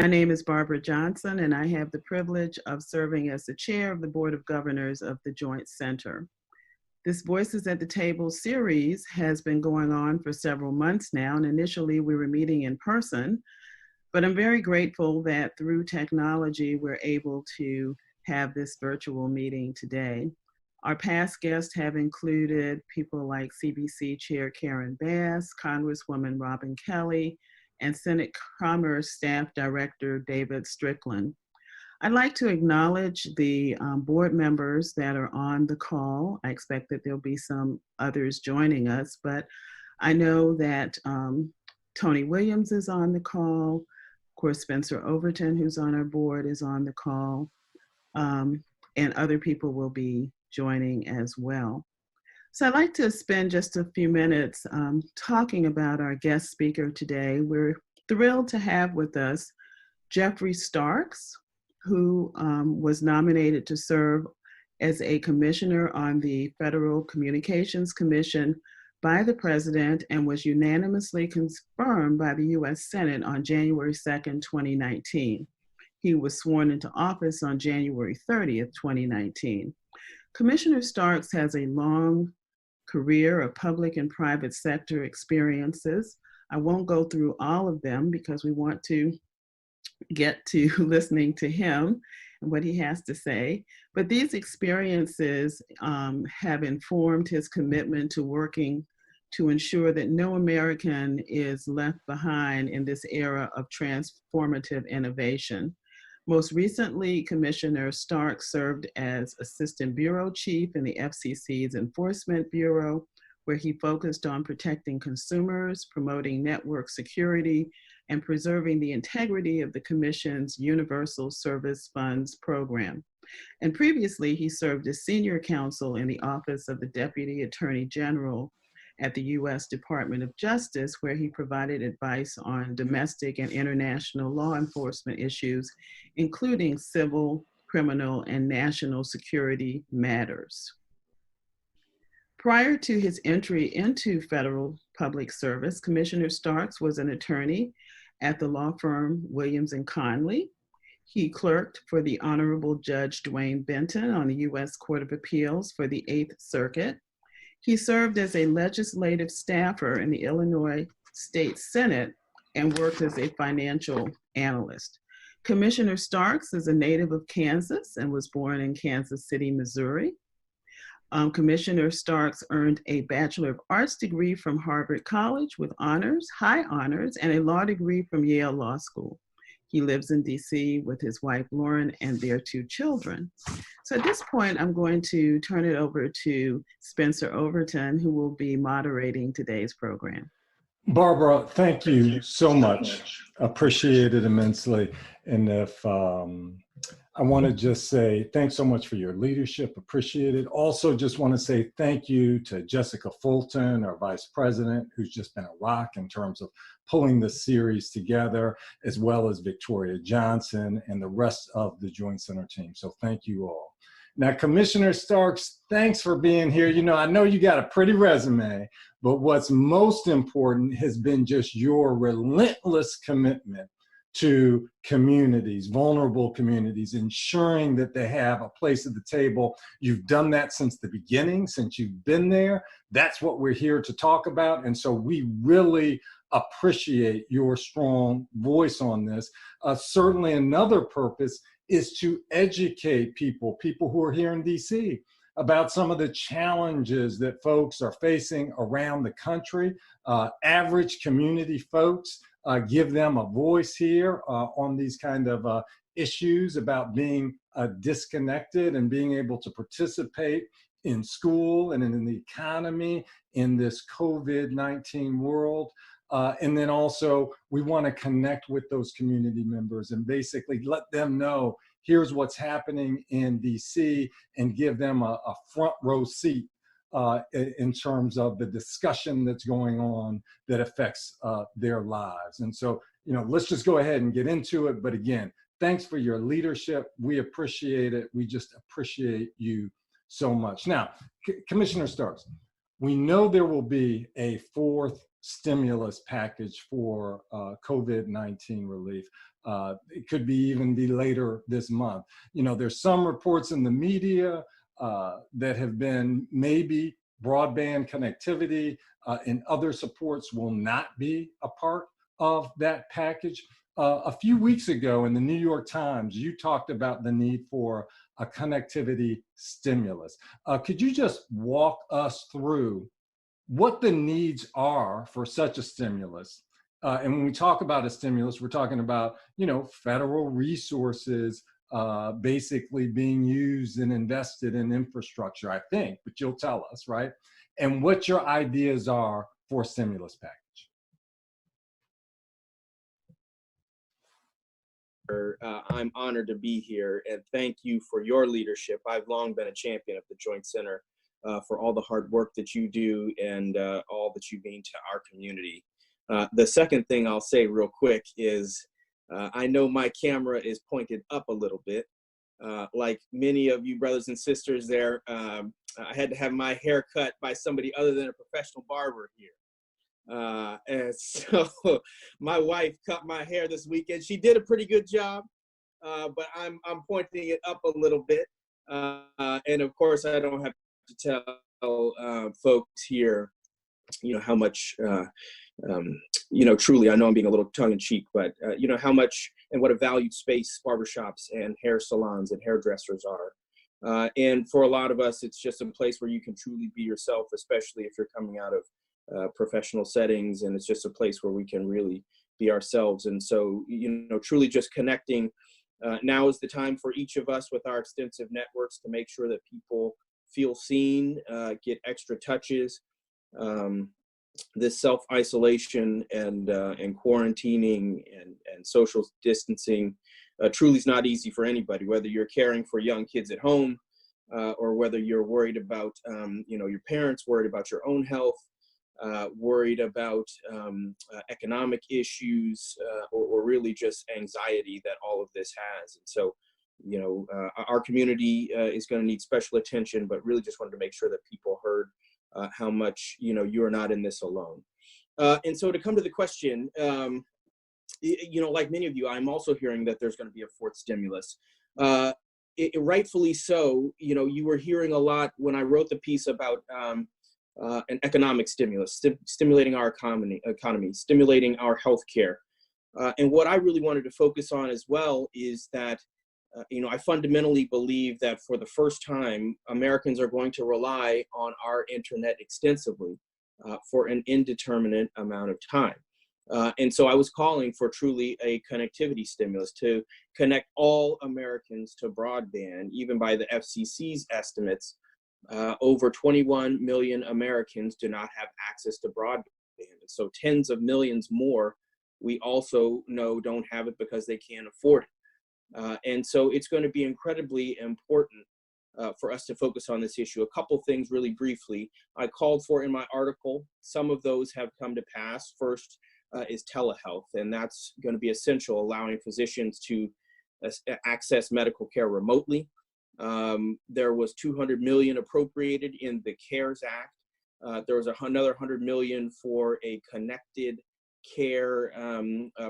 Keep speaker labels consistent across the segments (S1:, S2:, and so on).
S1: My name is Barbara Johnson, and I have the privilege of serving as the chair of the Board of Governors of the Joint Center. This Voices at the Table series has been going on for several months now, and initially we were meeting in person, but I'm very grateful that through technology we're able to have this virtual meeting today. Our past guests have included people like CBC Chair Karen Bass, Congresswoman Robin Kelly, and Senate Commerce Staff Director David Strickland. I'd like to acknowledge the board members that are on the call. I expect that there'll be some others joining us, but I know that Tony Williams is on the call. Of course, Spencer Overton, who's on our board, is on the call, and other people will be joining as well. So I'd like to spend just a few minutes talking about our guest speaker today. We're thrilled to have with us Geoffrey Starks, who was nominated to serve as a commissioner on the Federal Communications Commission by the President and was unanimously confirmed by the U.S. Senate on January 2nd, 2019. He was sworn into office on January 30th, 2019. Commissioner Starks has a long career of public and private sector experiences. I won't go through all of them because we want to get to listening to him and what he has to say. But these experiences have informed his commitment to working to ensure that no American is left behind in this era of transformative innovation. Most recently, Commissioner Starks served as Assistant Bureau Chief in the FCC's Enforcement Bureau, where he focused on protecting consumers, promoting network security, and preserving the integrity of the Commission's Universal Service Funds program. And previously, he served as Senior Counsel in the Office of the Deputy Attorney General at the U.S. Department of Justice, where he provided advice on domestic and international law enforcement issues, including civil, criminal, and national security matters. Prior to his entry into federal public service, Commissioner Starks was an attorney at the law firm Williams & Conley. He clerked for the Honorable Judge Dwayne Benton on the U.S. Court of Appeals for the 8th Circuit. He served as a legislative staffer in the Illinois State Senate and worked as a financial analyst. Commissioner Starks is a native of Kansas and was born in Kansas City, Missouri. Commissioner Starks earned a Bachelor of Arts degree from Harvard College with honors, high honors, and a law degree from Yale Law School. He lives in DC with his wife, Lauren, and their 2 children. So at this point, I'm going to turn it over to Spencer Overton, who will be moderating today's program.
S2: Barbara, thank you so much. Appreciate it immensely. And if I want to just say thanks so much for your leadership. Appreciate it. Also, just want to say thank you to Jessica Fulton, our Vice President, who's just been a rock in terms of pulling this series together, as well as Victoria Johnson and the rest of the Joint Center team. So thank you all. Now, Commissioner Starks, thanks for being here. You know, I know you got a pretty resume, but what's most important has been just your relentless commitment to communities, vulnerable communities, ensuring that they have a place at the table. You've done that since the beginning, since you've been there. That's what we're here to talk about. And so we really appreciate your strong voice on this. Certainly another purpose is to educate people who are here in DC about some of the challenges that folks are facing around the country, average community folks. Give them a voice here on these kind of issues about being disconnected and being able to participate in school and in the economy in this COVID-19 world. And then also we want to connect with those community members and basically let them know here's what's happening in DC and give them a front row seat in terms of the discussion that's going on that affects their lives. And so, you know, let's just go ahead and get into it. But again, thanks for your leadership. We appreciate it. We just appreciate you so much. Now, Commissioner Starks, we know there will be a 4th stimulus package for COVID-19 relief. It could be even be later this month. You know, there's some reports in the media that have been maybe broadband connectivity and other supports will not be a part of that package. A few weeks ago in the New York Times, you talked about the need for a connectivity stimulus. Could you just walk us through what the needs are for such a stimulus? And when we talk about a stimulus, we're talking about, you know, federal resources basically being used and invested in infrastructure, I think, but you'll tell us, right? And what your ideas are for a stimulus package.
S3: I'm honored to be here, and thank you for your leadership. I've long been a champion of the Joint Center for all the hard work that you do and all that you mean to our community. The second thing I'll say real quick is I know my camera is pointed up a little bit. Like many of you brothers and sisters there, I had to have my hair cut by somebody other than a professional barber here. And so my wife cut my hair this weekend. She did a pretty good job, but I'm pointing it up a little bit. And of course, I don't have to tell folks here, you know, how much, you know, truly, I know I'm being a little tongue-in-cheek, but, you know, how much and what a valued space barbershops and hair salons and hairdressers are. And for a lot of us, it's just a place where you can truly be yourself, especially if you're coming out of professional settings, and it's just a place where we can really be ourselves. And so, you know, truly just connecting. Now is the time for each of us with our extensive networks to make sure that people feel seen, get extra touches. This self-isolation and quarantining and social distancing truly is not easy for anybody, whether you're caring for young kids at home or whether you're worried about, you know, your parents, worried about your own health, worried about economic issues, or really just anxiety that all of this has. And so, you know, our community is going to need special attention, but really just wanted to make sure that people heard how much, you know, you are not in this alone. And so to come to the question, you know, like many of you, I'm also hearing that there's going to be a fourth stimulus. Rightfully so. You know, you were hearing a lot when I wrote the piece about an economic stimulus, stimulating our economy, stimulating our healthcare. And what I really wanted to focus on as well is that, you know, I fundamentally believe that for the first time, Americans are going to rely on our internet extensively for an indeterminate amount of time. And so I was calling for truly a connectivity stimulus to connect all Americans to broadband. Even by the FCC's estimates, over 21 million Americans do not have access to broadband. And so tens of millions more, we also know, don't have it because they can't afford it. And so it's going to be incredibly important for us to focus on this issue. A couple things really briefly I called for in my article. Some of those have come to pass. First is telehealth, and that's going to be essential, allowing physicians to access medical care remotely. There was $200 million appropriated in the CARES Act. There was another $100 million for a connected care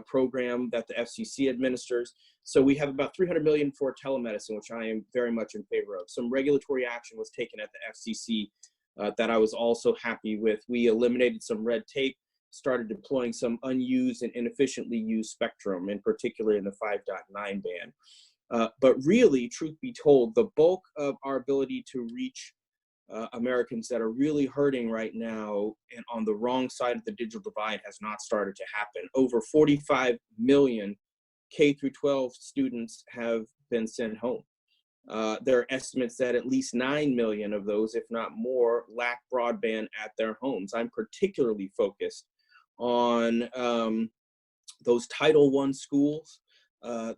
S3: program that the FCC administers. So we have about $300 million for telemedicine, which I am very much in favor of. Some regulatory action was taken at the FCC that I was also happy with. We eliminated some red tape, started deploying some unused and inefficiently used spectrum, in particular in the 5.9 band. But really, truth be told, the bulk of our ability to reach Americans that are really hurting right now and on the wrong side of the digital divide has not started to happen. Over 45 million K through 12 students have been sent home. There are estimates that at least 9 million of those, if not more, lack broadband at their homes. I'm particularly focused on those Title I schools,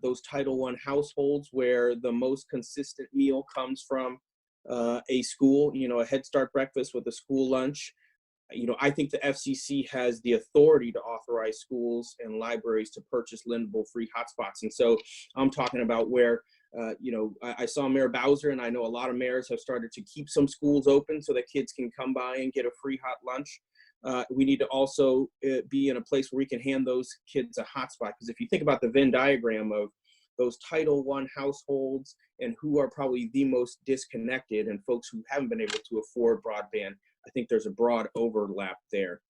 S3: those Title I households where the most consistent meal comes from a school, you know, a Head Start breakfast with a school lunch. You know, I think the FCC has the authority to authorize schools and libraries to purchase lendable free hotspots. And so I'm talking about where, you know, I saw Mayor Bowser, and I know a lot of mayors have started to keep some schools open so that kids can come by and get a free hot lunch. we need to also be in a place where we can hand those kids a hotspot. Because if you think about the Venn diagram of those Title I households and who are probably the most disconnected and folks who haven't been able to afford broadband, I think there's a broad overlap there.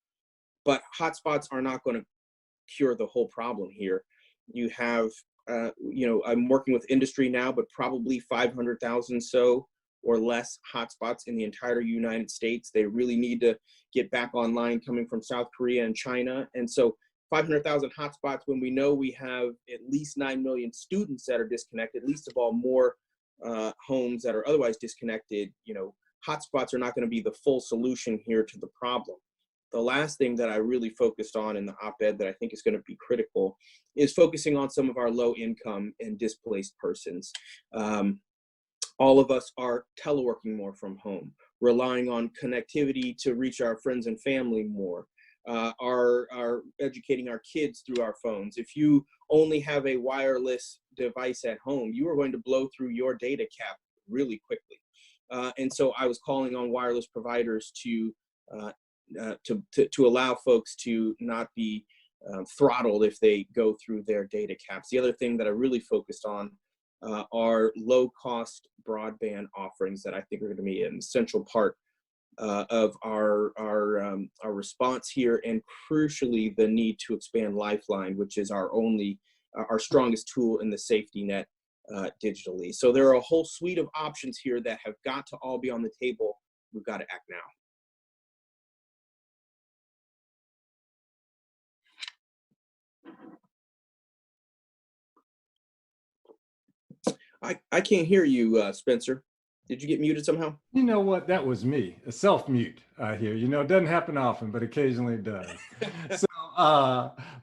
S3: But hotspots are not going to cure the whole problem here. You have, I'm working with industry now, but probably 500,000 or less hotspots in the entire United States. They really need to get back online coming from South Korea and China. And so 500,000 hotspots when we know we have at least 9 million students that are disconnected, least of all more homes that are otherwise disconnected, hotspots are not going to be the full solution here to the problem. The last thing that I really focused on in the op-ed that I think is going to be critical is focusing on some of our low income and displaced persons. All of us are teleworking more from home, relying on connectivity to reach our friends and family more, are educating our kids through our phones. If you only have a wireless device at home, you are going to blow through your data cap really quickly. And so I was calling on wireless providers to allow folks to not be throttled if they go through their data caps. The other thing that I really focused on are low-cost broadband offerings that I think are going to be an essential part of our response here, and crucially the need to expand Lifeline, which is our strongest tool in the safety net digitally. So there are a whole suite of options here that have got to all be on the table. We've got to act now. I can't hear you, Spencer. Did you get muted somehow?
S2: You know what? That was me, a self-mute here. It doesn't happen often, but occasionally it does. So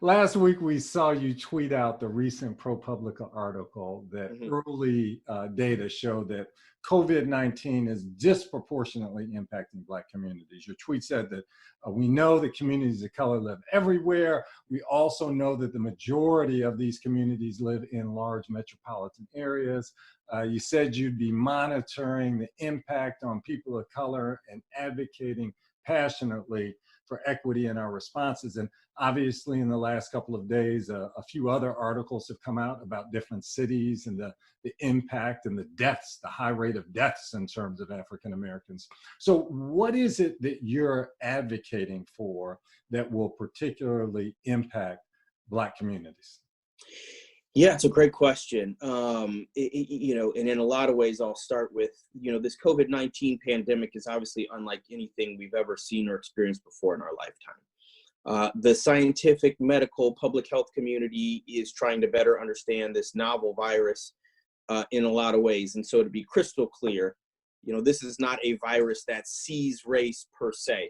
S2: last week we saw you tweet out the recent ProPublica article that early data show that COVID-19 is disproportionately impacting Black communities. Your tweet said that we know that communities of color live everywhere. We also know that the majority of these communities live in large metropolitan areas. You said you'd be monitoring the impact on people of color and advocating passionately for equity in our responses. And obviously in the last couple of days, a few other articles have come out about different cities and the impact and the deaths, the high rate of deaths in terms of African Americans. So what is it that you're advocating for that will particularly impact Black communities?
S3: Yeah, it's a great question. And in a lot of ways, I'll start with, this COVID-19 pandemic is obviously unlike anything we've ever seen or experienced before in our lifetime. The scientific, medical, public health community is trying to better understand this novel virus in a lot of ways. And so to be crystal clear, this is not a virus that sees race per se.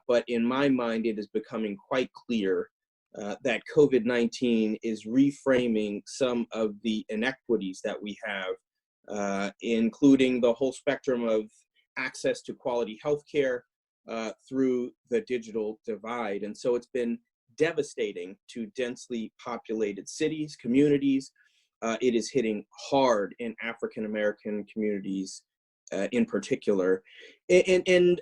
S3: But in my mind, it is becoming quite clear that COVID-19 is reframing some of the inequities that we have, including the whole spectrum of access to quality healthcare through the digital divide. And so it's been devastating to densely populated cities, communities. It is hitting hard in African American communities in particular. And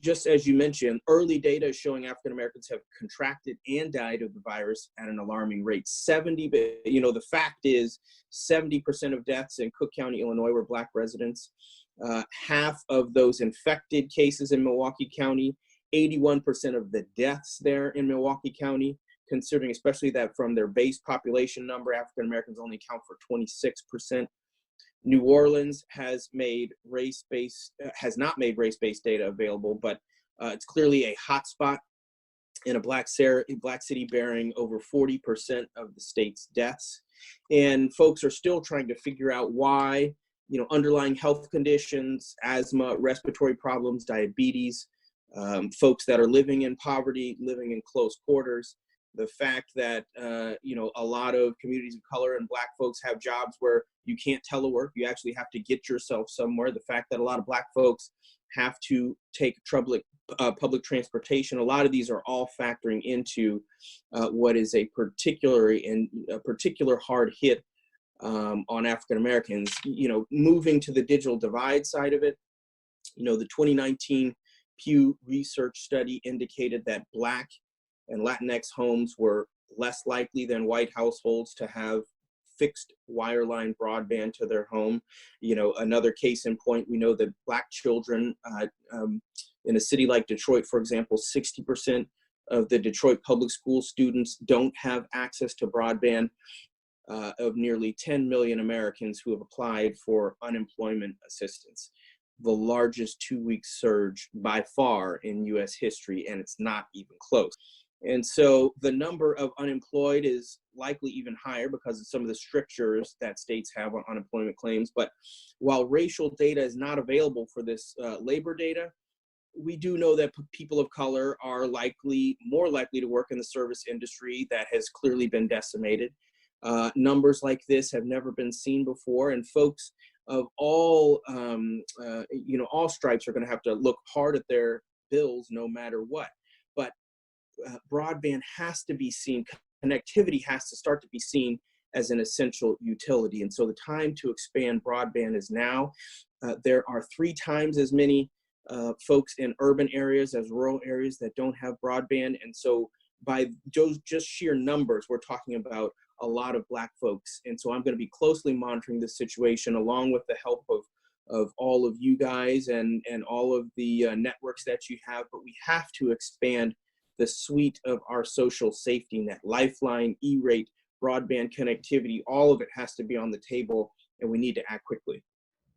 S3: just as you mentioned, early data is showing African Americans have contracted and died of the virus at an alarming rate. The fact is 70% of deaths in Cook County, Illinois were Black residents. Half of those infected cases in Milwaukee County, 81% of the deaths there in Milwaukee County, considering especially that from their base population number, African Americans only account for 26%. New Orleans has not made race-based data available, but it's clearly a hotspot in a Black city bearing over 40% of the state's deaths. And folks are still trying to figure out why, underlying health conditions, asthma, respiratory problems, diabetes, folks that are living in poverty, living in close quarters, the fact that, a lot of communities of color and Black folks have jobs where you can't telework, you actually have to get yourself somewhere. The fact that a lot of Black folks have to take public transportation. A lot of these are all factoring into what is a particular hard hit on African Americans. Moving to the digital divide side of it, the 2019 Pew Research study indicated that Black and Latinx homes were less likely than white households to have fixed wireline broadband to their home. You know, another case in point, we know that Black children in a city like Detroit, for example, 60% of the Detroit public school students don't have access to broadband. Of nearly 10 million Americans who have applied for unemployment assistance, the largest 2-week surge by far in US history, and it's not even close. And so the number of unemployed is likely even higher because of some of the strictures that states have on unemployment claims. But while racial data is not available for this labor data, we do know that people of color are more likely to work in the service industry that has clearly been decimated. Numbers like this have never been seen before, and folks of all, all stripes are going to have to look hard at their bills no matter what. But broadband has to be seen, connectivity has to start to be seen as an essential utility. And so the time to expand broadband is now. There are 3 times as many folks in urban areas as rural areas that don't have broadband. And so by just sheer numbers, we're talking about a lot of Black folks. And so I'm going to be closely monitoring this situation along with the help of all of you guys and all of the networks that you have. But we have to expand the suite of our social safety net, Lifeline, E-rate, broadband connectivity, all of it has to be on the table, and we need to act quickly.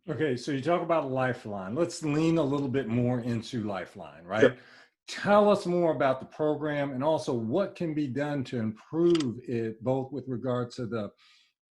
S2: Okay, so you talk about Lifeline. Let's lean a little bit more into Lifeline, right?
S3: Sure.
S2: Tell us more about the program and also what can be done to improve it, both with regard to the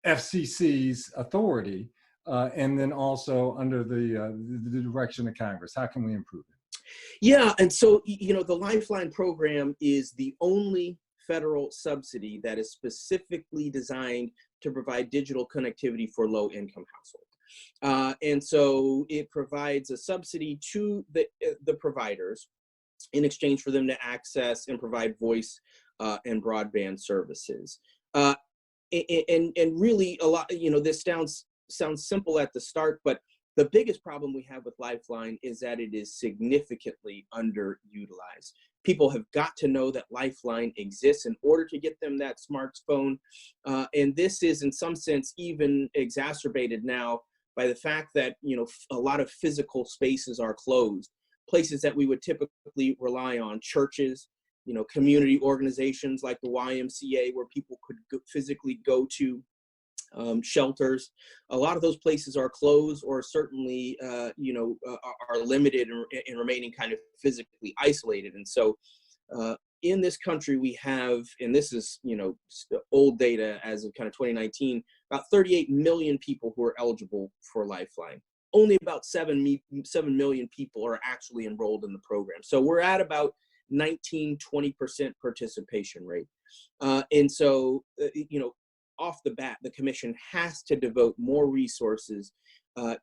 S2: FCC's authority and then also under the direction of Congress. How can we improve it?
S3: Yeah, and so, the Lifeline program is the only federal subsidy that is specifically designed to provide digital connectivity for low-income households. And so it provides a subsidy to the providers in exchange for them to access and provide voice and broadband services. And really a lot, this sounds simple at the start, but the biggest problem we have with Lifeline is that it is significantly underutilized. People have got to know that Lifeline exists in order to get them that smartphone. And this is in some sense even exacerbated now by the fact that, a lot of physical spaces are closed. Places that we would typically rely on, churches, community organizations like the YMCA where people could physically go to, shelters. A lot of those places are closed or certainly, are limited and remaining kind of physically isolated. And so in this country we have, and this is, old data as of kind of 2019, about 38 million people who are eligible for Lifeline. Only about 7 million people are actually enrolled in the program. So we're at about 19-20% participation rate. And so, off the bat, the commission has to devote more resources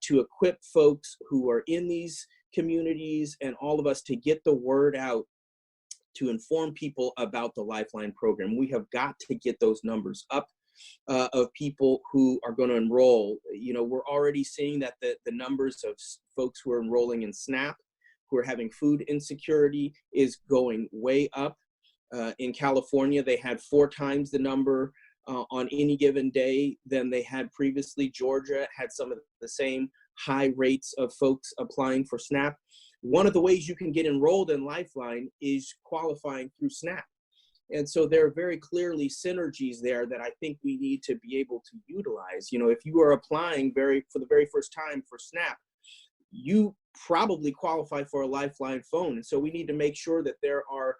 S3: to equip folks who are in these communities and all of us to get the word out to inform people about the Lifeline program. We have got to get those numbers up of people who are going to enroll. We're already seeing that the numbers of folks who are enrolling in SNAP, who are having food insecurity, is going way up. In California, they had 4 times the number on any given day than they had previously. Georgia had some of the same high rates of folks applying for SNAP. One of the ways you can get enrolled in Lifeline is qualifying through SNAP. And so there are very clearly synergies there that I think we need to be able to utilize. If you are applying for the very first time for SNAP, you probably qualify for a Lifeline phone. And so we need to make sure that there are,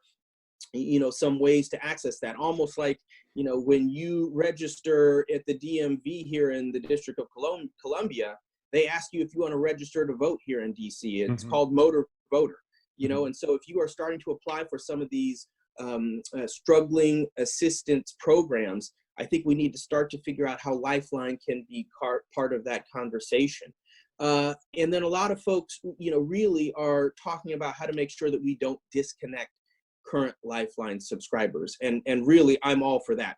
S3: some ways to access that. Almost like, when you register at the DMV here in the District of Columbia, they ask you if you want to register to vote here in DC. It's called Motor Voter, and so if you are starting to apply for some of these struggling assistance programs, I think we need to start to figure out how Lifeline can be part of that conversation. And then a lot of folks, really are talking about how to make sure that we don't disconnect current Lifeline subscribers. And really, I'm all for that.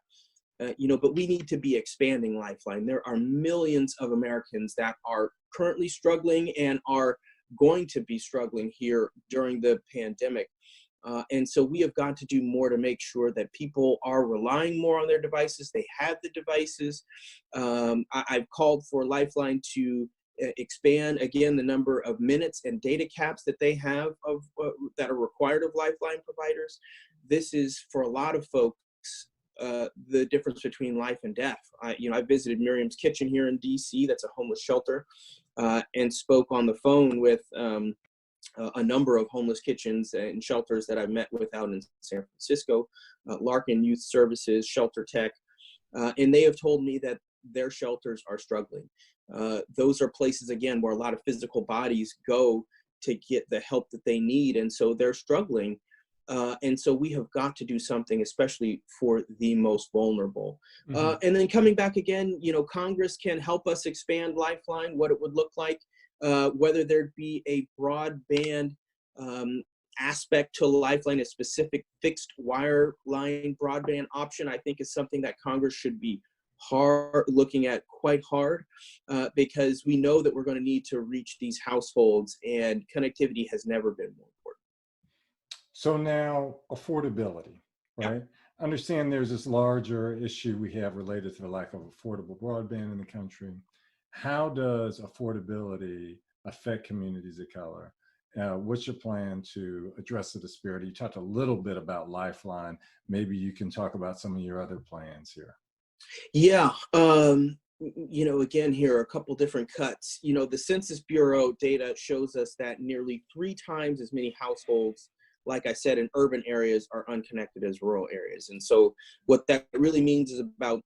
S3: But we need to be expanding Lifeline. There are millions of Americans that are currently struggling and are going to be struggling here during the pandemic. And so we have got to do more to make sure that people are relying more on their devices. They have the devices. I've called for Lifeline to expand, again, the number of minutes and data caps that they have of that are required of Lifeline providers. This is, for a lot of folks, the difference between life and death. I visited Miriam's Kitchen here in DC, that's a homeless shelter, and spoke on the phone with a number of homeless kitchens and shelters that I've met with out in San Francisco, Larkin Youth Services, Shelter Tech, and they have told me that their shelters are struggling. Those are places, again, where a lot of physical bodies go to get the help that they need, and so they're struggling. And so we have got to do something, especially for the most vulnerable. And then coming back again, Congress can help us expand Lifeline, what it would look like, whether there'd be a broadband aspect to Lifeline, a specific fixed wireline broadband option, I think is something that Congress should be looking at quite hard, because we know that we're going to need to reach these households, and connectivity has never been more important.
S2: So now, affordability, right? Yeah. Understand there's this larger issue we have related to the lack of affordable broadband in the country. How does affordability affect communities of color? What's your plan to address the disparity? You talked a little bit about Lifeline. Maybe you can talk about some of your other plans here.
S3: Yeah. Again, here are a couple different cuts. The Census Bureau data shows us that nearly 3 times as many households, like I said, in urban areas are unconnected as rural areas. And so what that really means is about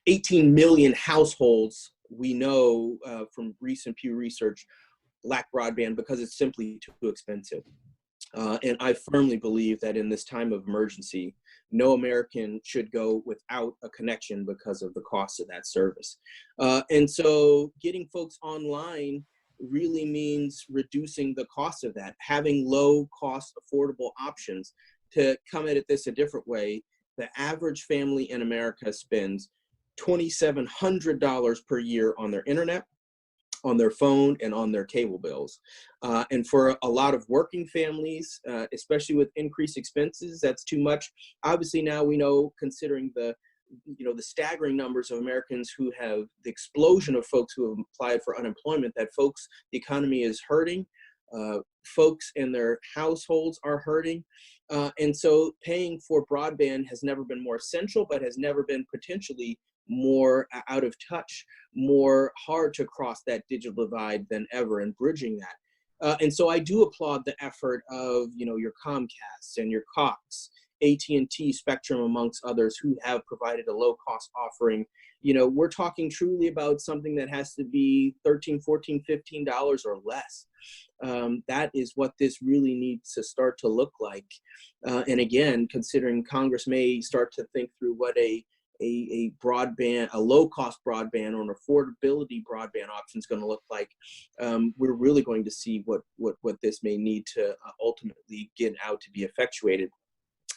S3: 18 million households, we know from recent Pew Research, lack broadband because it's simply too expensive. And I firmly believe that in this time of emergency, no American should go without a connection because of the cost of that service. And so getting folks online really means reducing the cost of that, having low cost, affordable options. To come at this a different way, the average family in America spends $2,700 per year on their internet, on their phone, and on their cable bills. And for a lot of working families, especially with increased expenses, that's too much. Obviously now we know, considering the staggering numbers of Americans who have, the explosion of folks who have applied for unemployment, that the economy is hurting. Folks and their households are hurting. And so paying for broadband has never been more essential, but has never been potentially more out of touch, more hard to cross that digital divide than ever, and bridging that. And so I do applaud the effort of, your Comcast and your Cox, AT&T, Spectrum, amongst others, who have provided a low-cost offering. We're talking truly about something that has to be $13, $14, $15 or less. That is what this really needs to start to look like. And again, considering Congress may start to think through what a broadband, a low-cost broadband, or an affordability broadband option is going to look like, we're really going to see what this may need to ultimately get out to be effectuated.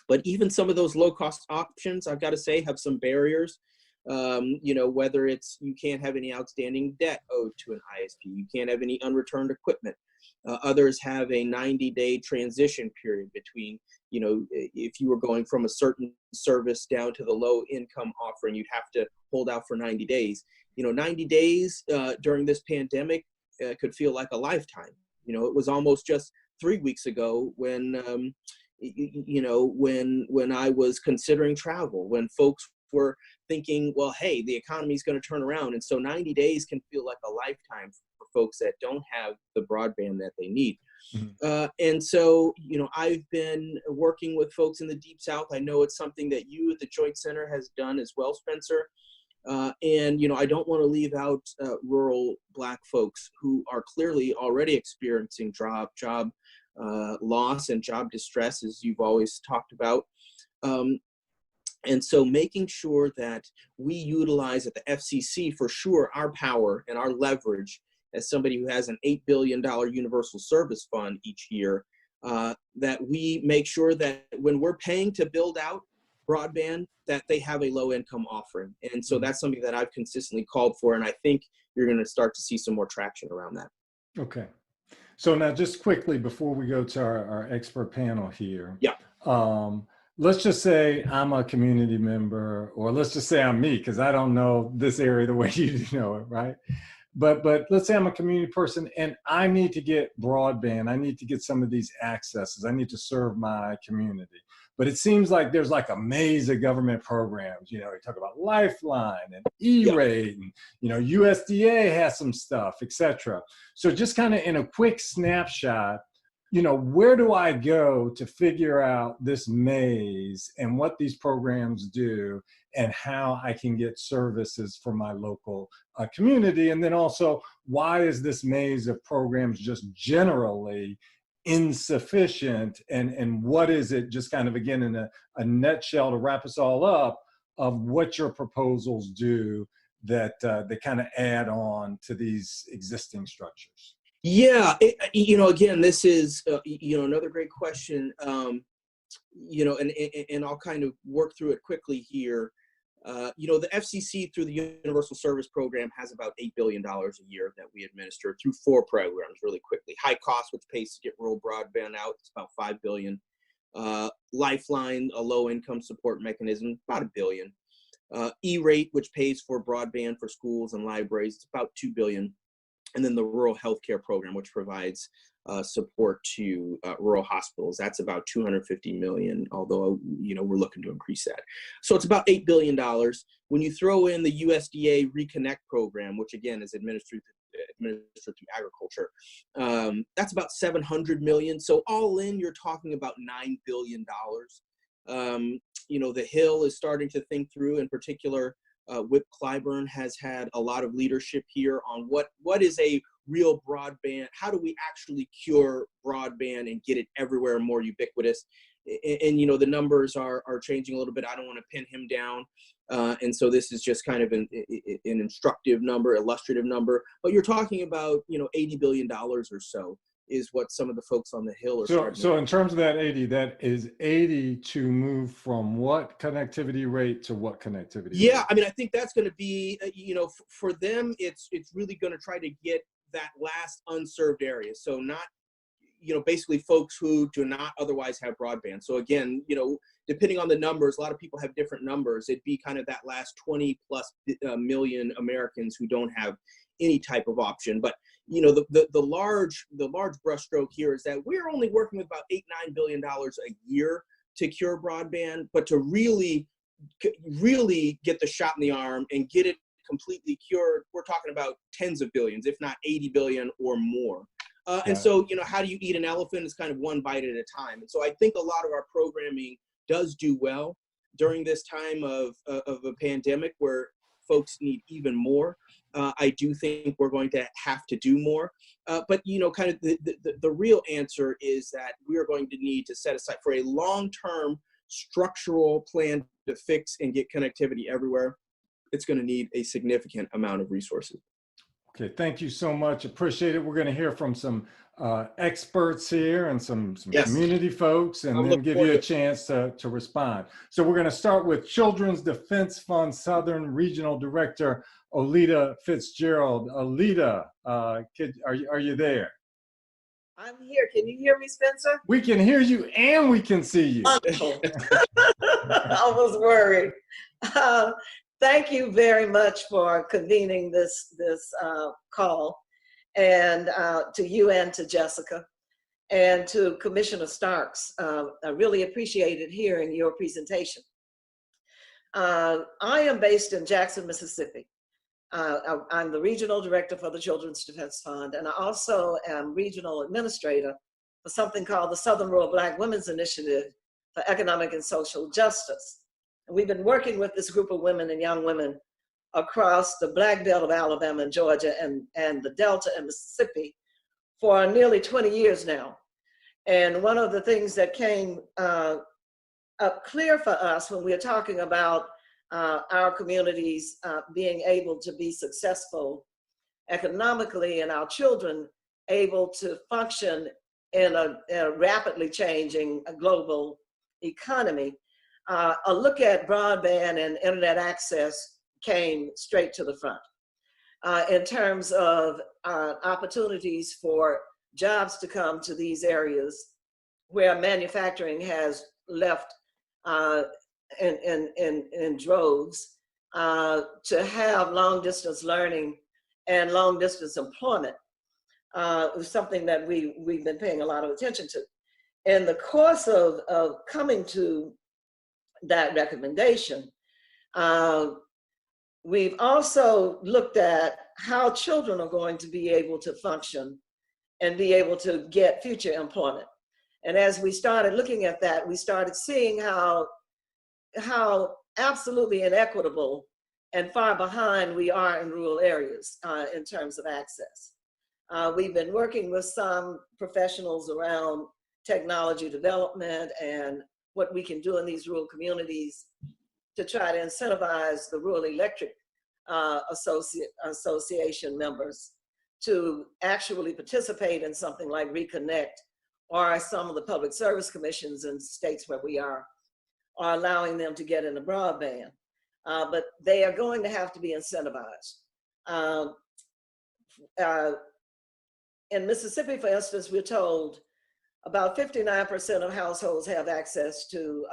S3: But even some of those low-cost options, I've got to say, have some barriers. Whether it's you can't have any outstanding debt owed to an ISP, you can't have any unreturned equipment. Others have a 90-day transition period between, if you were going from a certain service down to the low income offering, you'd have to hold out for 90 days. 90 days during this pandemic could feel like a lifetime. It was almost just 3 weeks ago when, when I was considering travel, when folks were thinking, well, hey, the economy is going to turn around. And so 90 days can feel like a lifetime for folks that don't have the broadband that they need. Mm-hmm. And so, I've been working with folks in the Deep South. I know it's something that you at the Joint Center has done as well, Spencer. And, I don't want to leave out rural Black folks who are clearly already experiencing job loss and job distress, as you've always talked about. And so making sure that we utilize at the FCC, for sure, our power and our leverage as somebody who has an $8 billion universal service fund each year, that we make sure that when we're paying to build out broadband, that they have a low income offering. And so that's something that I've consistently called for. And I think you're going to start to see some more traction around that.
S2: Okay. So now just quickly before we go to our expert panel here.
S3: Yeah.
S2: Let's just say I'm a community member, or let's just say I'm me, because I don't know this area the way you know it, right? But let's say I'm a community person and I need to get broadband. I need to get some of these accesses. I need to serve my community. But it seems like there's like a maze of government programs. You know, we talk about Lifeline and E-rate, and, you know, USDA has some stuff, et cetera. So just kind of in a quick snapshot, you know, where do I go to figure out this maze and what these programs do and how I can get services for my local community? And then also, why is this maze of programs just generally insufficient? And what is it, just kind of again in a nutshell to wrap us all up, of what your proposals do that they kind of add on to these existing structures?
S3: Yeah, you know, again, this is, you know, another great question, you know, and I'll kind of work through it quickly here. You know, the FCC through the Universal Service Program has about $8 billion a year that we administer through 4 programs really quickly. High Cost, which pays to get rural broadband out, it's about $5 billion. Lifeline, a low income support mechanism, about $1 billion. E-rate, which pays for broadband for schools and libraries, it's about $2 billion. And then the Rural Healthcare Program, which provides support to rural hospitals, that's about $250 million, although, you know, we're looking to increase that. So it's about $8 billion. When you throw in the USDA Reconnect program, which again is administered through agriculture, that's about $700 million. So all in, you're talking about $9 billion. You know, the Hill is starting to think through, in particular, Whip Clyburn has had a lot of leadership here on what is a real broadband. How do we actually cure broadband and get it everywhere and more ubiquitous? And you know, the numbers are changing a little bit. I don't want to pin him down. And so this is just kind of an instructive number, illustrative number. But you're talking about, you know, $80 billion or so is what some of the folks on the Hill are starting.
S2: So in terms of that 80, that is 80 to move from what connectivity rate to what connectivity rate?
S3: Yeah, I mean, I think that's going to be, you know, for them, it's really going to try to get that last unserved area. So not, you know, basically folks who do not otherwise have broadband. So again, you know, depending on the numbers, a lot of people have different numbers. It'd be kind of that last 20 plus million Americans who don't have any type of option. But you know, the large brushstroke here is that we're only working with about $8-9 billion a year to cure broadband, but to really get the shot in the arm and get it completely cured, we're talking about tens of billions, if not 80 billion or more. And so, you know, how do you eat an elephant? It's kind of one bite at a time. And so I think a lot of our programming does do well during this time of a pandemic where folks need even more. I do think we're going to have to do more. But, you know, kind of the real answer is that we are going to need to set aside for a long-term structural plan to fix and get connectivity everywhere. It's going to need a significant amount of resources.
S2: Okay, thank you so much. Appreciate it. We're going to hear from some experts here and some community folks, and then give you a chance to respond. So we're going to start with Children's Defense Fund Southern Regional Director, Oleta Fitzgerald. Oleta, are you there?
S4: I'm here. Can you hear me, Spencer?
S2: We can hear you and we can see you.
S4: Wonderful. I was worried. Thank you very much for convening this call, and to you and to Jessica and to Commissioner Starks. I really appreciated hearing your presentation. I am based in Jackson, Mississippi. I'm the Regional Director for the Children's Defense Fund, and I also am Regional Administrator for something called the Southern Rural Black Women's Initiative for Economic and Social Justice. And we've been working with this group of women and young women across the Black Belt of Alabama and Georgia and the Delta and Mississippi for nearly 20 years now. And one of the things that came up clear for us when we are talking about our communities being able to be successful economically and our children able to function in a rapidly changing global economy, a look at broadband and internet access came straight to the front in terms of opportunities for jobs to come to these areas where manufacturing has left in droves, to have long distance learning and long distance employment was something that we've been paying a lot of attention to. In the course of coming to that recommendation, we've also looked at how children are going to be able to function and be able to get future employment. And as we started looking at that, we started seeing how absolutely inequitable and far behind we are in rural areas in terms of access. We've been working with some professionals around technology development and what we can do in these rural communities to try to incentivize the Rural Electric Association members to actually participate in something like Reconnect, or some of the public service commissions in states where we are allowing them to get into broadband. But they are going to have to be incentivized. In Mississippi, for instance, we're told about 59% of households have access to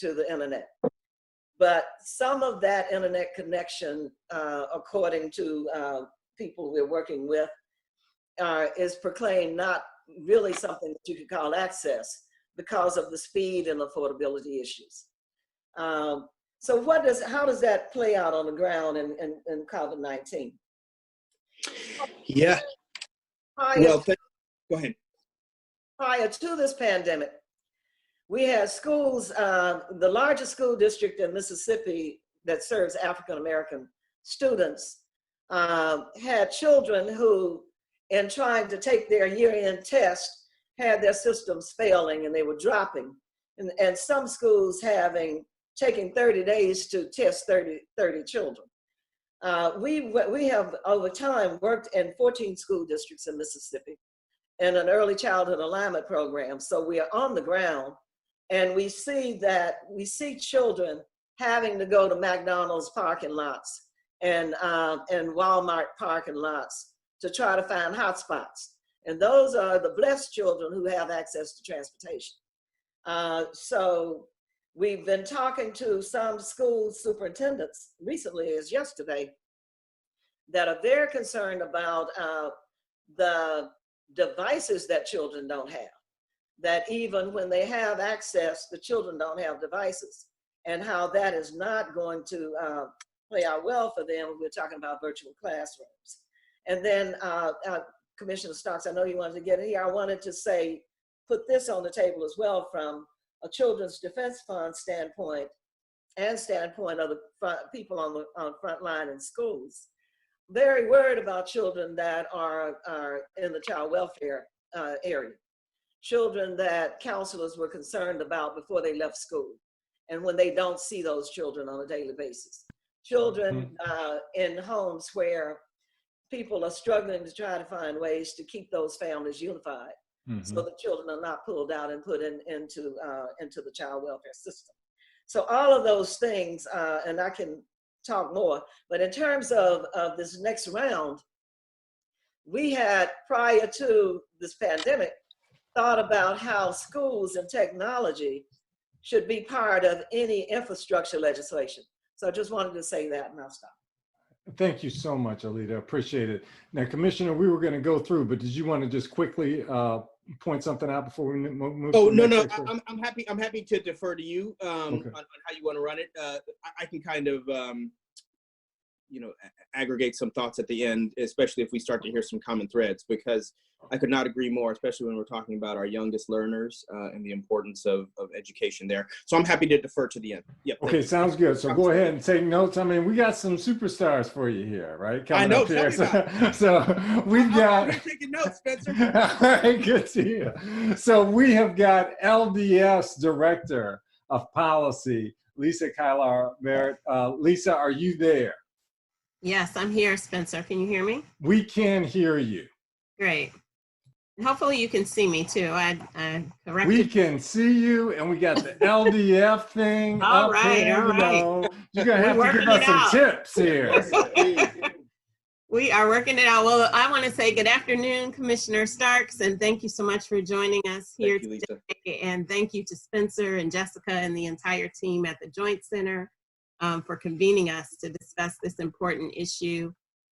S4: the internet. But some of that internet connection, according to people we're working with, is proclaimed not really something that you could call access because of the speed and affordability issues. So how does that play out on the ground in COVID-19?
S3: Yeah. Well, go ahead.
S4: Prior to this pandemic, we had schools, the largest school district in Mississippi that serves African-American students had children who, in trying to take their year-end test, had their systems failing and they were dropping. And some schools taking 30 days to test 30 children. We have over time worked in 14 school districts in Mississippi in an early childhood alignment program. So we are on the ground and we see children having to go to McDonald's parking lots and Walmart parking lots to try to find hotspots. And those are the blessed children who have access to transportation. So we've been talking to some school superintendents recently, as yesterday, that are very concerned about the devices that children don't have. That even when they have access, the children don't have devices, and how that is not going to play out well for them when we're talking about virtual classrooms. And then Commissioner Starks, I know you wanted to get in here. I wanted to say, put this on the table as well from a Children's Defense Fund standpoint and standpoint of the people on the front line in schools. Very worried about children that are in the child welfare area. Children that counselors were concerned about before they left school, and when they don't see those children on a daily basis. Children in homes where people are struggling to try to find ways to keep those families unified, so the children are not pulled out and put into the child welfare system. So all of those things, and I can talk more, but in terms of this next round, we had, prior to this pandemic, thought about how schools and technology should be part of any infrastructure legislation. So I just wanted to say that, and I'll stop.
S2: Thank you so much, Oleta. Appreciate it. Now, Commissioner, we were going to go through, but did you want to just quickly point something out before we move?
S3: Oh, no. I'm happy to defer to you
S2: okay.
S3: on how you want to run it. I can kind of aggregate some thoughts at the end, especially if we start to hear some common threads, because I could not agree more, especially when we're talking about our youngest learners and the importance of education there. So I'm happy to defer to the end. Yep.
S2: Okay, sounds good. So go ahead and take notes. I mean, we got some superstars for you here, right?
S3: I know.
S2: Up here. So we've got.
S3: I'm taking notes, Spencer.
S2: All right, good to hear. So we have got LDS Director of Policy, Lisa Cylar, Barrett. Lisa, are you there?
S5: Yes, I'm here, Spencer. Can you hear me?
S2: We can hear you.
S5: Great. Hopefully you can see me too. I corrected.
S2: We can see you, and we got the LDF thing
S5: All
S2: up
S5: right,
S2: here.
S5: all right.
S2: You're gonna have
S5: We're
S2: to give
S5: working
S2: us
S5: it
S2: some
S5: out.
S2: tips here.
S5: We are working it out. Well, I want to say good afternoon, Commissioner Starks, and thank you so much for joining us here
S3: Thank you, Lisa.
S5: today. And thank you to Spencer and Jessica and the entire team at the Joint Center for convening us to discuss this important issue.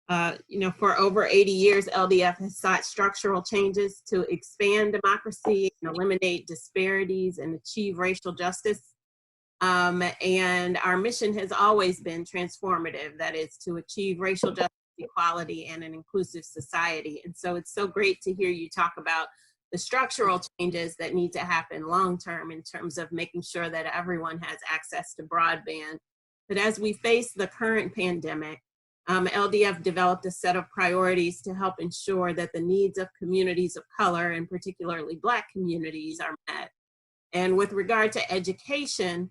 S5: You know, for over 80 years, LDF has sought structural changes to expand democracy and eliminate disparities and achieve racial justice. And our mission has always been transformative, that is to achieve racial justice, equality, and an inclusive society. And so it's so great to hear you talk about the structural changes that need to happen long-term in terms of making sure that everyone has access to broadband. But as we face the current pandemic, LDF developed a set of priorities to help ensure that the needs of communities of color, and particularly Black communities, are met. And with regard to education,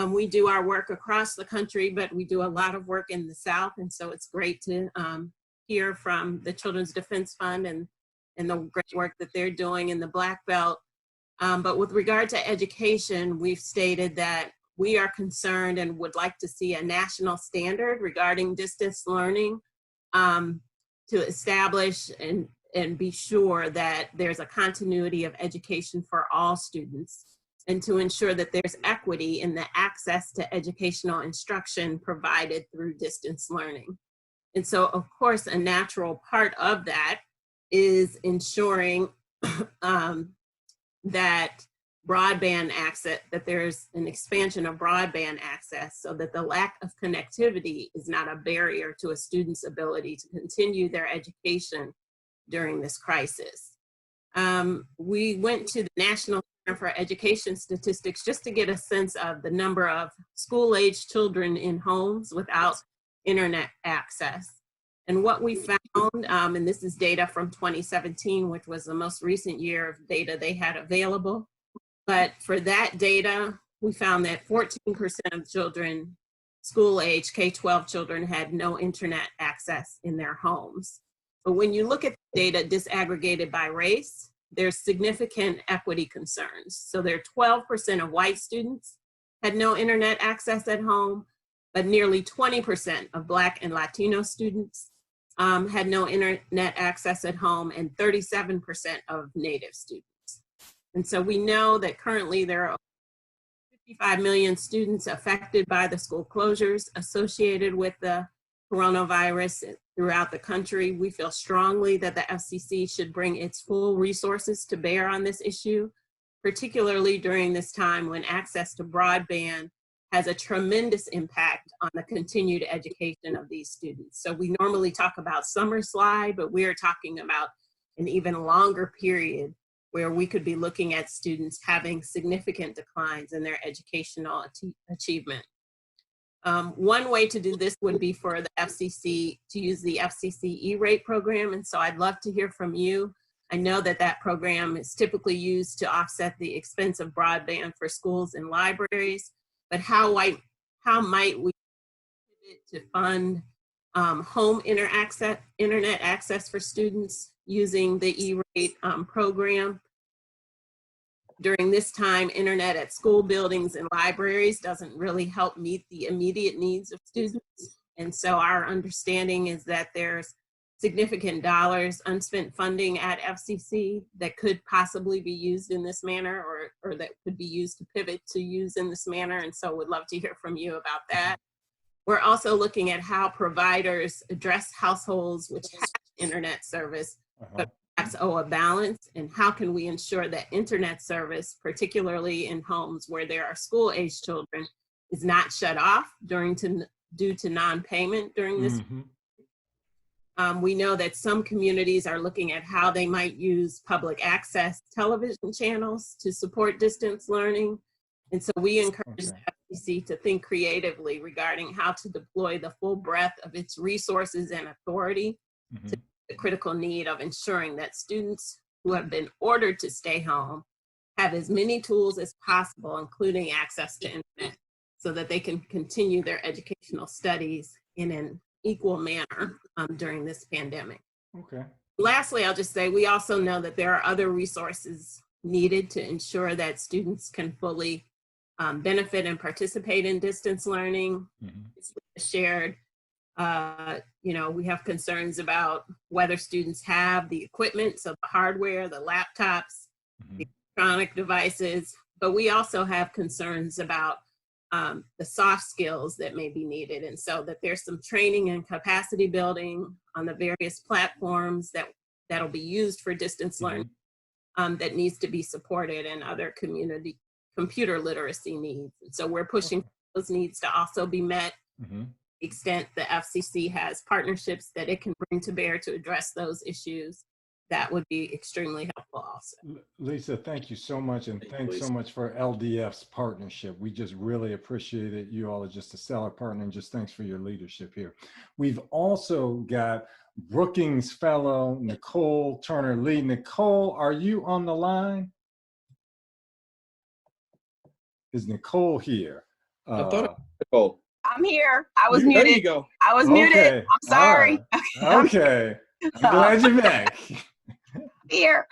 S5: we do our work across the country, but we do a lot of work in the South. And so it's great to hear from the Children's Defense Fund and the great work that they're doing in the Black Belt. But with regard to education, we've stated that we are concerned and would like to see a national standard regarding distance learning to establish and be sure that there's a continuity of education for all students, and to ensure that there's equity in the access to educational instruction provided through distance learning. And so, of course, a natural part of that is ensuring that broadband access, that there's an expansion of broadband access so that the lack of connectivity is not a barrier to a student's ability to continue their education during this crisis. We went to the National Center for Education Statistics just to get a sense of the number of school-age children in homes without internet access. And what we found, and this is data from 2017, which was the most recent year of data they had available, but for that data, we found that 14% of children, school-age K-12 children, had no internet access in their homes. But when you look at the data disaggregated by race, there's significant equity concerns. So there are 12% of white students had no internet access at home, but nearly 20% of Black and Latino students had no internet access at home, and 37% of Native students. And so we know that currently there are 55 million students affected by the school closures associated with the coronavirus throughout the country. We feel strongly that the FCC should bring its full resources to bear on this issue, particularly during this time when access to broadband has a tremendous impact on the continued education of these students. So we normally talk about summer slide, but we're talking about an even longer period where we could be looking at students having significant declines in their educational achievement. One way to do this would be for the FCC to use the FCC E-rate program. And so I'd love to hear from you. I know that that program is typically used to offset the expense of broadband for schools and libraries, but how might we pivot to fund home internet access for students using the E-rate program? During this time, internet at school buildings and libraries doesn't really help meet the immediate needs of students. And so our understanding is that there's significant dollars, unspent funding at FCC that could possibly be used in this manner, or that could be used to pivot to use in this manner. And so would love to hear from you about that. We're also looking at how providers address households which have internet service, but perhaps owe a balance, and how can we ensure that internet service, particularly in homes where there are school-age children, is not shut off due to non-payment during this. We know that some communities are looking at how they might use public access television channels to support distance learning. And so we encourage the FCC to think creatively regarding how to deploy the full breadth of its resources and authority to the critical need of ensuring that students who have been ordered to stay home have as many tools as possible, including access to internet, so that they can continue their educational studies in an equal manner during this pandemic.
S2: Okay.
S5: Lastly, I'll just say we also know that there are other resources needed to ensure that students can fully benefit and participate in distance learning. It's shared. We have concerns about whether students have the equipment, so the hardware, the laptops, the electronic devices, but we also have concerns about the soft skills that may be needed. And so that there's some training and capacity building on the various platforms that'll be used for distance learning that needs to be supported, and other community computer literacy needs. And so we're pushing those needs to also be met. The extent the FCC has partnerships that it can bring to bear to address those issues, that would be extremely helpful also.
S2: Lisa, thank you so much. And thanks so much for LDF's partnership. We just really appreciate it. You all are just a stellar partner, and just thanks for your leadership here. We've also got Brookings fellow Nicol Turner-Lee. Nicol, are you on the line? Is Nicol here?
S3: I thought it was Nicole.
S6: I'm here. I was muted.
S3: There you go.
S6: I was muted. I'm sorry.
S2: Right. Okay. I'm glad you're back.
S6: Here.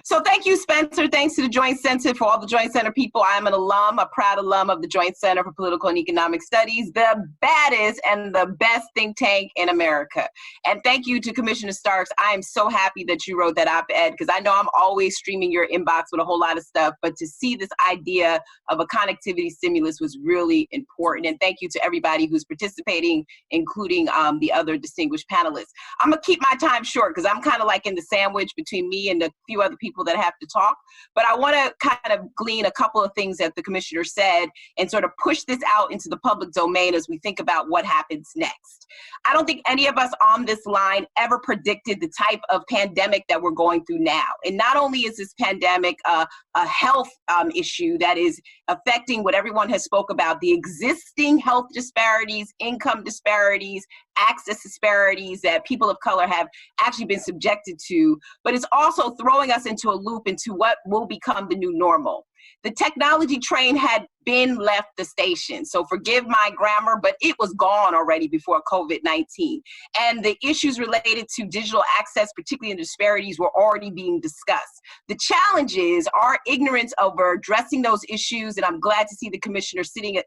S6: So thank you, Spencer. Thanks to the Joint Center, for all the Joint Center people. I'm an alum, a proud alum of the Joint Center for Political and Economic Studies, the baddest and the best think tank in America. And thank you to Commissioner Starks. I am so happy that you wrote that op-ed, because I know I'm always streaming your inbox with a whole lot of stuff, but to see this idea of a connectivity stimulus was really important. And thank you to everybody who's participating, including the other distinguished panelists. I'm gonna keep my time short because I'm kind of like in the sandwich between me and a few other people that have to talk. But I want to kind of glean a couple of things that the commissioner said and sort of push this out into the public domain as we think about what happens next. I don't think any of us on this line ever predicted the type of pandemic that we're going through now. And not only is this pandemic a health issue that is affecting what everyone has spoke about, the existing health disparities, income disparities, access disparities that people of color have actually been subjected to, but it's also throwing us into a loop into what will become the new normal. The technology train had been left the station. So forgive my grammar, but it was gone already before COVID-19. And the issues related to digital access, particularly in disparities, were already being discussed. The challenge is our ignorance over addressing those issues, and I'm glad to see the commissioner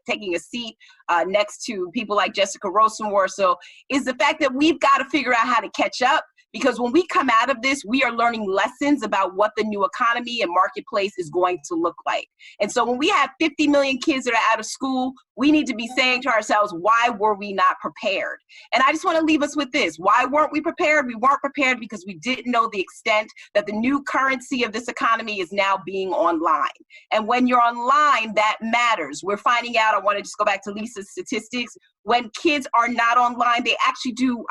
S6: taking a seat next to people like Jessica Rosenworcel, is the fact that we've got to figure out how to catch up. Because when we come out of this, we are learning lessons about what the new economy and marketplace is going to look like. And so when we have 50 million kids that are out of school, we need to be saying to ourselves, why were we not prepared? And I just want to leave us with this. Why weren't we prepared? We weren't prepared because we didn't know the extent that the new currency of this economy is now being online. And when you're online, that matters. We're finding out, I want to just go back to Lisa's statistics, when kids are not online, they actually do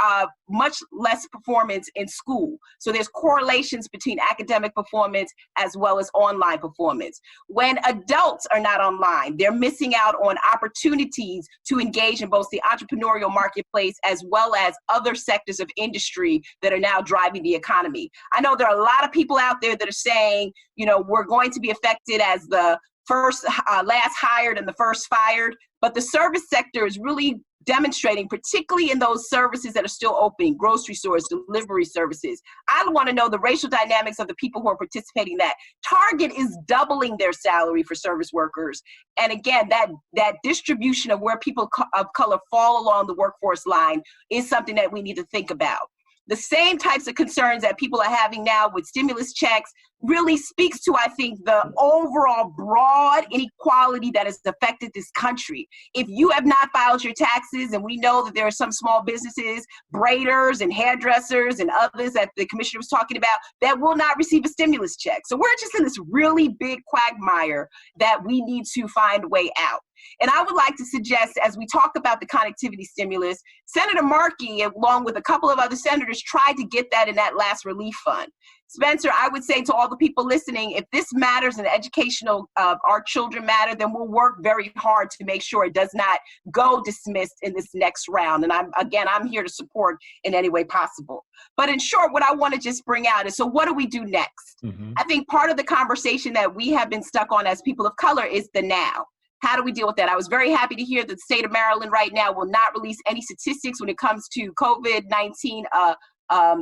S6: much less performance in school. So there's correlations between academic performance as well as online performance. When adults are not online, they're missing out on opportunities to engage in both the entrepreneurial marketplace as well as other sectors of industry that are now driving the economy. I know there are a lot of people out there that are saying, you know, we're going to be affected as the last hired and the first fired, but the service sector is really demonstrating, particularly in those services that are still open, grocery stores, delivery services. I want to know the racial dynamics of the people who are participating in that. Target is doubling their salary for service workers. And again, that distribution of where people of color fall along the workforce line is something that we need to think about. The same types of concerns that people are having now with stimulus checks really speaks to, I think, the overall broad inequality that has affected this country. If you have not filed your taxes, and we know that there are some small businesses, braiders and hairdressers and others that the commissioner was talking about, that will not receive a stimulus check. So we're just in this really big quagmire that we need to find a way out. And I would like to suggest, as we talk about the connectivity stimulus, Senator Markey, along with a couple of other senators, tried to get that in that last relief fund. Spencer, I would say to all the people listening, if this matters and the educational our children matter, then we'll work very hard to make sure it does not go dismissed in this next round. And I'm here to support in any way possible. But in short, what I want to just bring out is, so what do we do next? I think part of the conversation that we have been stuck on as people of color is the now. How do we deal with that? I was very happy to hear that the state of Maryland right now will not release any statistics when it comes to COVID-19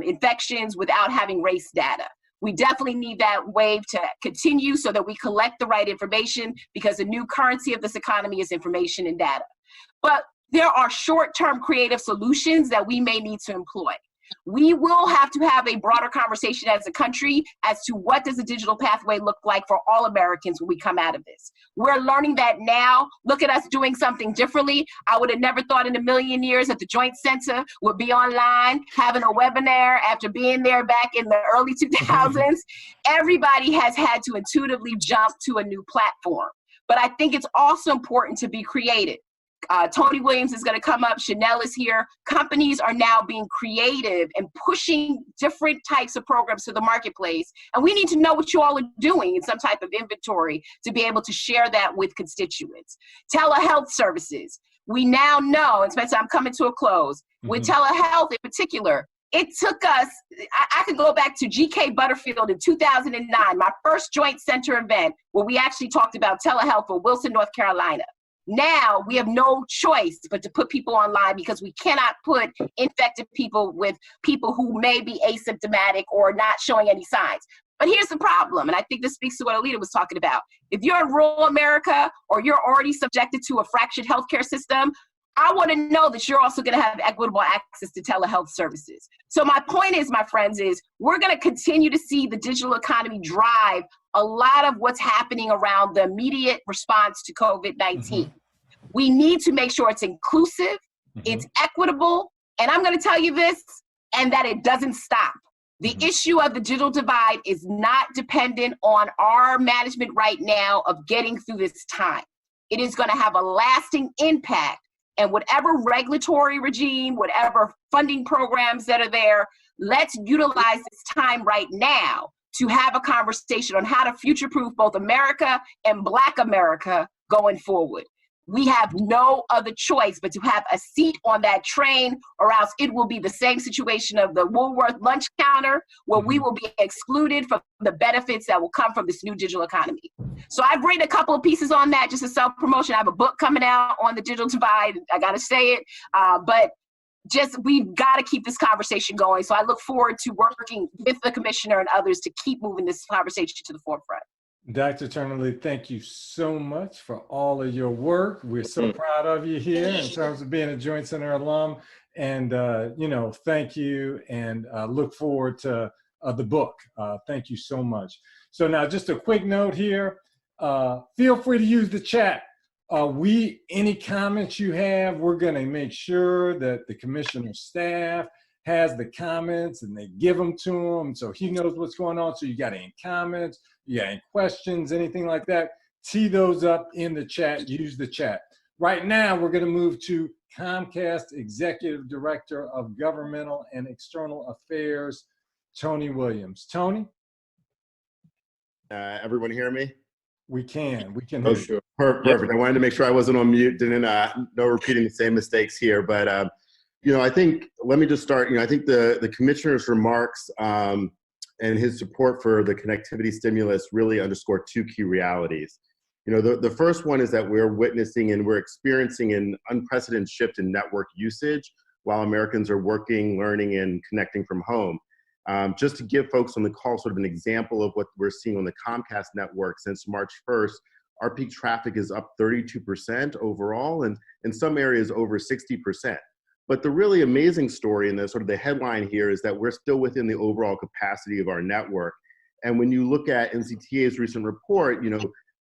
S6: infections without having race data. We definitely need that wave to continue so that we collect the right information, because the new currency of this economy is information and data. But there are short-term creative solutions that we may need to employ. We will have to have a broader conversation as a country as to what does a digital pathway look like for all Americans when we come out of this. We're learning that now. Look at us doing something differently. I would have never thought in a million years that the Joint Center would be online, having a webinar after being there back in the early 2000s. Everybody has had to intuitively jump to a new platform. But I think it's also important to be creative. Tony Williams is going to come up. Chanelle is here. Companies are now being creative and pushing different types of programs to the marketplace. And we need to know what you all are doing in some type of inventory to be able to share that with constituents. Telehealth services. We now know, and Spencer, I'm coming to a close. With telehealth in particular, it took us, I could go back to G.K. Butterfield in 2009, my first Joint Center event where we actually talked about telehealth for Wilson, North Carolina. Now we have no choice but to put people online because we cannot put infected people with people who may be asymptomatic or not showing any signs. But here's the problem, and I think this speaks to what Oleta was talking about. If you're in rural America or you're already subjected to a fractured healthcare system, I want to know that you're also going to have equitable access to telehealth services. So my point is, my friends, is we're going to continue to see the digital economy drive a lot of what's happening around the immediate response to COVID-19. We need to make sure it's inclusive, it's equitable, and I'm going to tell you this, and that it doesn't stop. The issue of the digital divide is not dependent on our management right now of getting through this time. It is going to have a lasting impact. And whatever regulatory regime, whatever funding programs that are there, let's utilize this time right now to have a conversation on how to future-proof both America and Black America going forward. We have no other choice but to have a seat on that train, or else it will be the same situation of the Woolworth lunch counter, where we will be excluded from the benefits that will come from this new digital economy. So I've written a couple of pieces on that, just a self-promotion. I have a book coming out on the digital divide. I got to say it, but just we've got to keep this conversation going. So I look forward to working with the commissioner and others to keep moving this conversation to the forefront.
S2: Dr. Chanelle, thank you so much for all of your work. We're so proud of you here in terms of being a Joint Center alum. And, you know, thank you, and look forward to the book. Thank you so much. So now just a quick note here. Feel free to use the chat. Any comments you have, we're going to make sure that the commissioner staff has the comments and they give them to him so he knows what's going on. So you got any comments, you got any questions, anything like that, tee those up in the chat, use the chat. Right now, we're going to move to Comcast Executive Director of Governmental and External Affairs, Tony Williams. Tony?
S7: Everyone hear me?
S2: We can hear
S7: you. Sure. Perfect. I wanted to make sure I wasn't on mute, no repeating the same mistakes here, but you know, I think, let me just start, you know, I think the commissioner's remarks and his support for the connectivity stimulus really underscore two key realities. You know, the first one is that we're witnessing and we're experiencing an unprecedented shift in network usage while Americans are working, learning, and connecting from home. Just to give folks on the call sort of an example of what we're seeing on the Comcast network since March 1st, our peak traffic is up 32% overall, and in some areas over 60%. But the really amazing story and the sort of the headline here is that we're still within the overall capacity of our network. And when you look at NCTA's recent report, you know,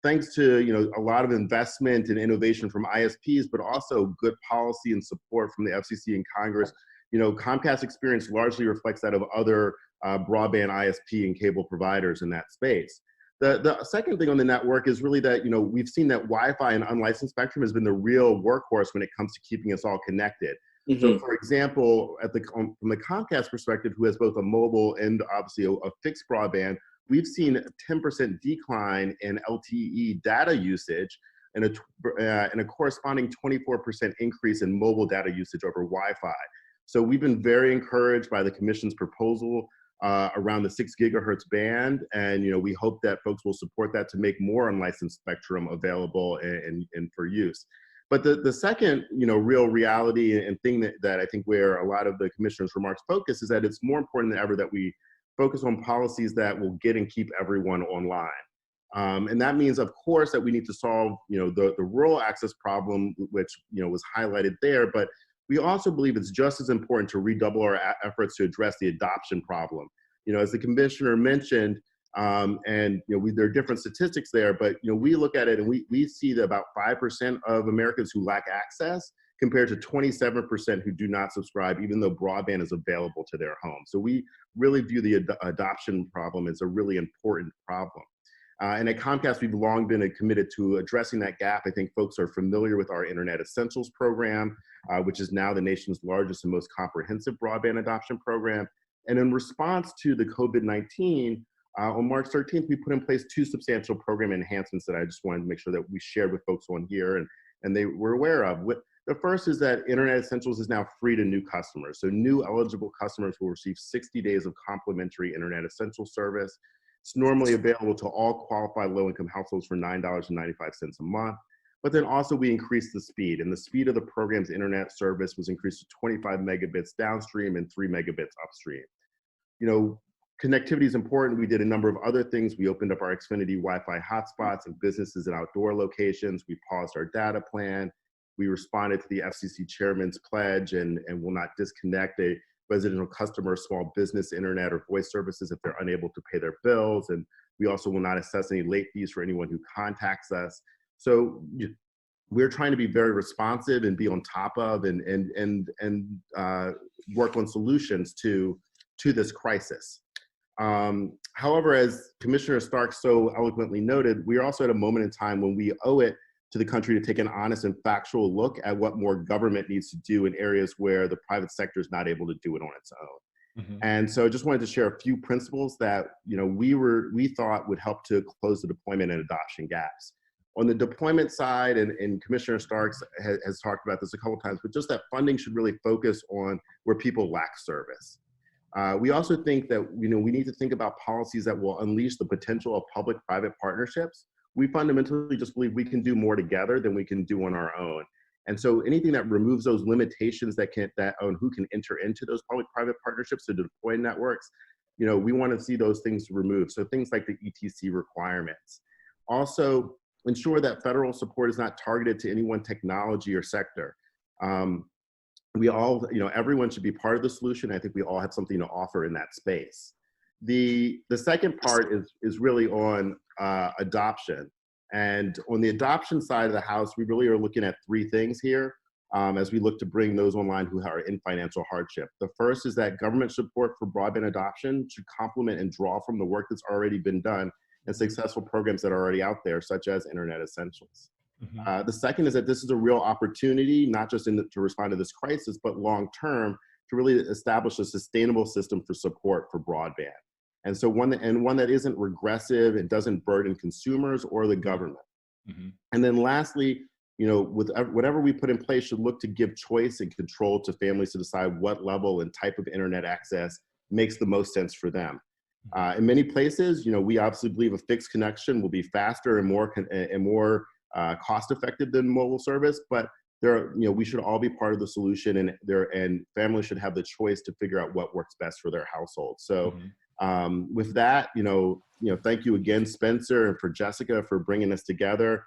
S7: thanks to, you know, a lot of investment and innovation from ISPs, but also good policy and support from the FCC and Congress, you know, Comcast experience largely reflects that of other broadband ISP and cable providers in that space. The second thing on the network is really that, you know, we've seen that Wi-Fi and unlicensed spectrum has been the real workhorse when it comes to keeping us all connected. So, for example, from the Comcast perspective, who has both a mobile and obviously a fixed broadband, we've seen a 10% decline in LTE data usage and a corresponding 24% increase in mobile data usage over Wi-Fi. So we've been very encouraged by the Commission's proposal around the 6 gigahertz band, and you know, we hope that folks will support that to make more unlicensed spectrum available and for use. But the second, real reality and thing that I think where a lot of the commissioner's remarks focus is that it's more important than ever that we focus on policies that will get and keep everyone online. And that means, of course, that we need to solve, the rural access problem, which, was highlighted there. But we also believe it's just as important to redouble our efforts to address the adoption problem. As the commissioner mentioned, and there are different statistics there, but we look at it and we see that about 5% of Americans who lack access compared to 27% who do not subscribe, even though broadband is available to their home. So we really view the adoption problem as a really important problem. And at Comcast, we've long been committed to addressing that gap. I think folks are familiar with our Internet Essentials program, which is now the nation's largest and most comprehensive broadband adoption program. And in response to the COVID-19, on March 13th, we put in place 2 substantial program enhancements that I just wanted to make sure that we shared with folks on here and they were aware of. The first is that Internet Essentials is now free to new customers. So new eligible customers will receive 60 days of complimentary Internet Essentials service. It's normally available to all qualified low-income households for $9.95 a month. But then also we increased the speed, and the speed of the program's internet service was increased to 25 megabits downstream and 3 megabits upstream. Connectivity is important. We did a number of other things. We opened up our Xfinity Wi-Fi hotspots in businesses and outdoor locations. We paused our data plan. We responded to the FCC chairman's pledge and will not disconnect a residential customer, small business internet or voice services if they're unable to pay their bills. And we also will not assess any late fees for anyone who contacts us. So we're trying to be very responsive and be on top of and work on solutions to this crisis. However, as Commissioner Starks so eloquently noted, we are also at a moment in time when we owe it to the country to take an honest and factual look at what more government needs to do in areas where the private sector is not able to do it on its own. Mm-hmm. And so I just wanted to share a few principles that we thought would help to close the deployment and adoption gaps. On the deployment side, and Commissioner Starks has talked about this a couple times, but just that funding should really focus on where people lack service. We also think that we need to think about policies that will unleash the potential of public-private partnerships. We fundamentally just believe we can do more together than we can do on our own. And so anything that removes those limitations on who can enter into those public-private partnerships to deploy networks, we want to see those things removed. So things like the ETC requirements. Also, ensure that federal support is not targeted to any one technology or sector. We all, everyone should be part of the solution. I think we all have something to offer in that space. The second part is really on adoption. And on the adoption side of the house, we really are looking at 3 things here as we look to bring those online who are in financial hardship. The first is that government support for broadband adoption should complement and draw from the work that's already been done and successful programs that are already out there, such as Internet Essentials. Mm-hmm. The second is that this is a real opportunity, not just to respond to this crisis, but long-term to really establish a sustainable system for support for broadband. And so one that isn't regressive and doesn't burden consumers or the government. Mm-hmm. And then lastly, with whatever we put in place should look to give choice and control to families to decide what level and type of internet access makes the most sense for them. In many places, we obviously believe a fixed connection will be faster and more cost-effective than mobile service, but we should all be part of the solution, and families should have the choice to figure out what works best for their household. So, with that, thank you again, Spencer, and for Jessica for bringing us together.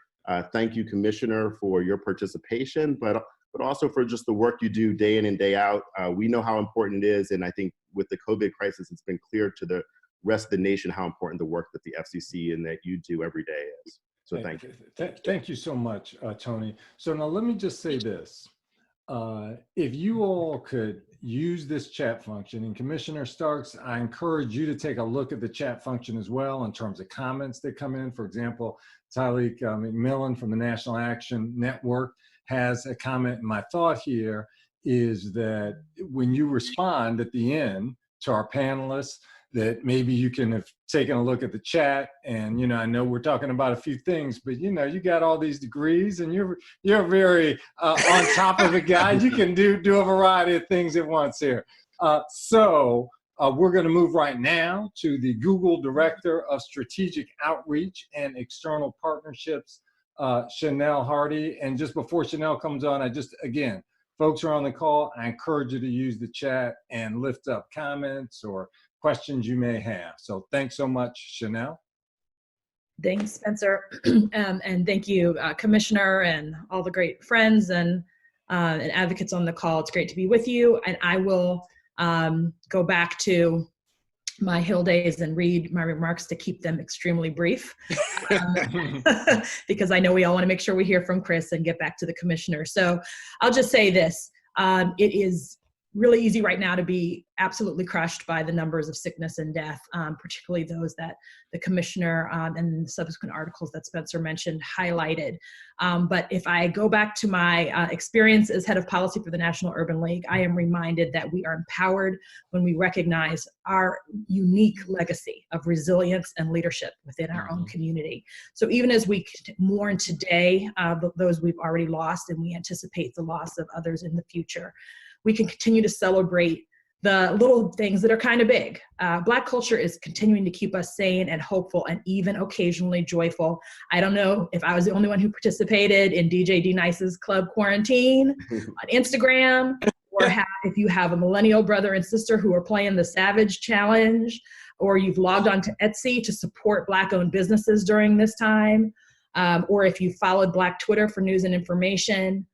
S7: Thank you, Commissioner, for your participation, but also for just the work you do day in and day out. We know how important it is, and I think with the COVID crisis, it's been clear to the rest of the nation how important the work that the FCC and that you do every day is. So thank you.
S2: Thank you so much, Tony. So now let me just say this. If you all could use this chat function, and Commissioner Starks, I encourage you to take a look at the chat function as well in terms of comments that come in. For example, Tyleek McMillan from the National Action Network has a comment. My thought here is that when you respond at the end to our panelists, that maybe you can have taken a look at the chat, and I know we're talking about a few things, but you got all these degrees, and you're very on top of it, guy. You can do a variety of things at once here. So we're going to move right now to the Google Director of Strategic Outreach and External Partnerships, Chanelle Hardy. And just before Chanelle comes on, again, folks who are on the call, I encourage you to use the chat and lift up comments or questions you may have. So thanks so much, Chanelle.
S8: Thanks, Spencer. And thank you, Commissioner, and all the great friends and advocates on the call. It's great to be with you. And I will go back to my Hill days and read my remarks to keep them extremely brief, because I know we all want to make sure we hear from Chris and get back to the Commissioner. So I'll just say this. It is really easy right now to be absolutely crushed by the numbers of sickness and death, particularly those that the Commissioner and the subsequent articles that Spencer mentioned highlighted. But if I go back to my experience as head of policy for the National Urban League, I am reminded that we are empowered when we recognize our unique legacy of resilience and leadership within our own community. So even as we mourn today those we've already lost, and we anticipate the loss of others in the future, we can continue to celebrate the little things that are kind of big. Black culture is continuing to keep us sane and hopeful and even occasionally joyful. I don't know if I was the only one who participated in DJ D-Nice's Club Quarantine on Instagram, or if you have a millennial brother and sister who are playing the Savage Challenge, or you've logged on to Etsy to support Black-owned businesses during this time, or if you followed Black Twitter for news and information,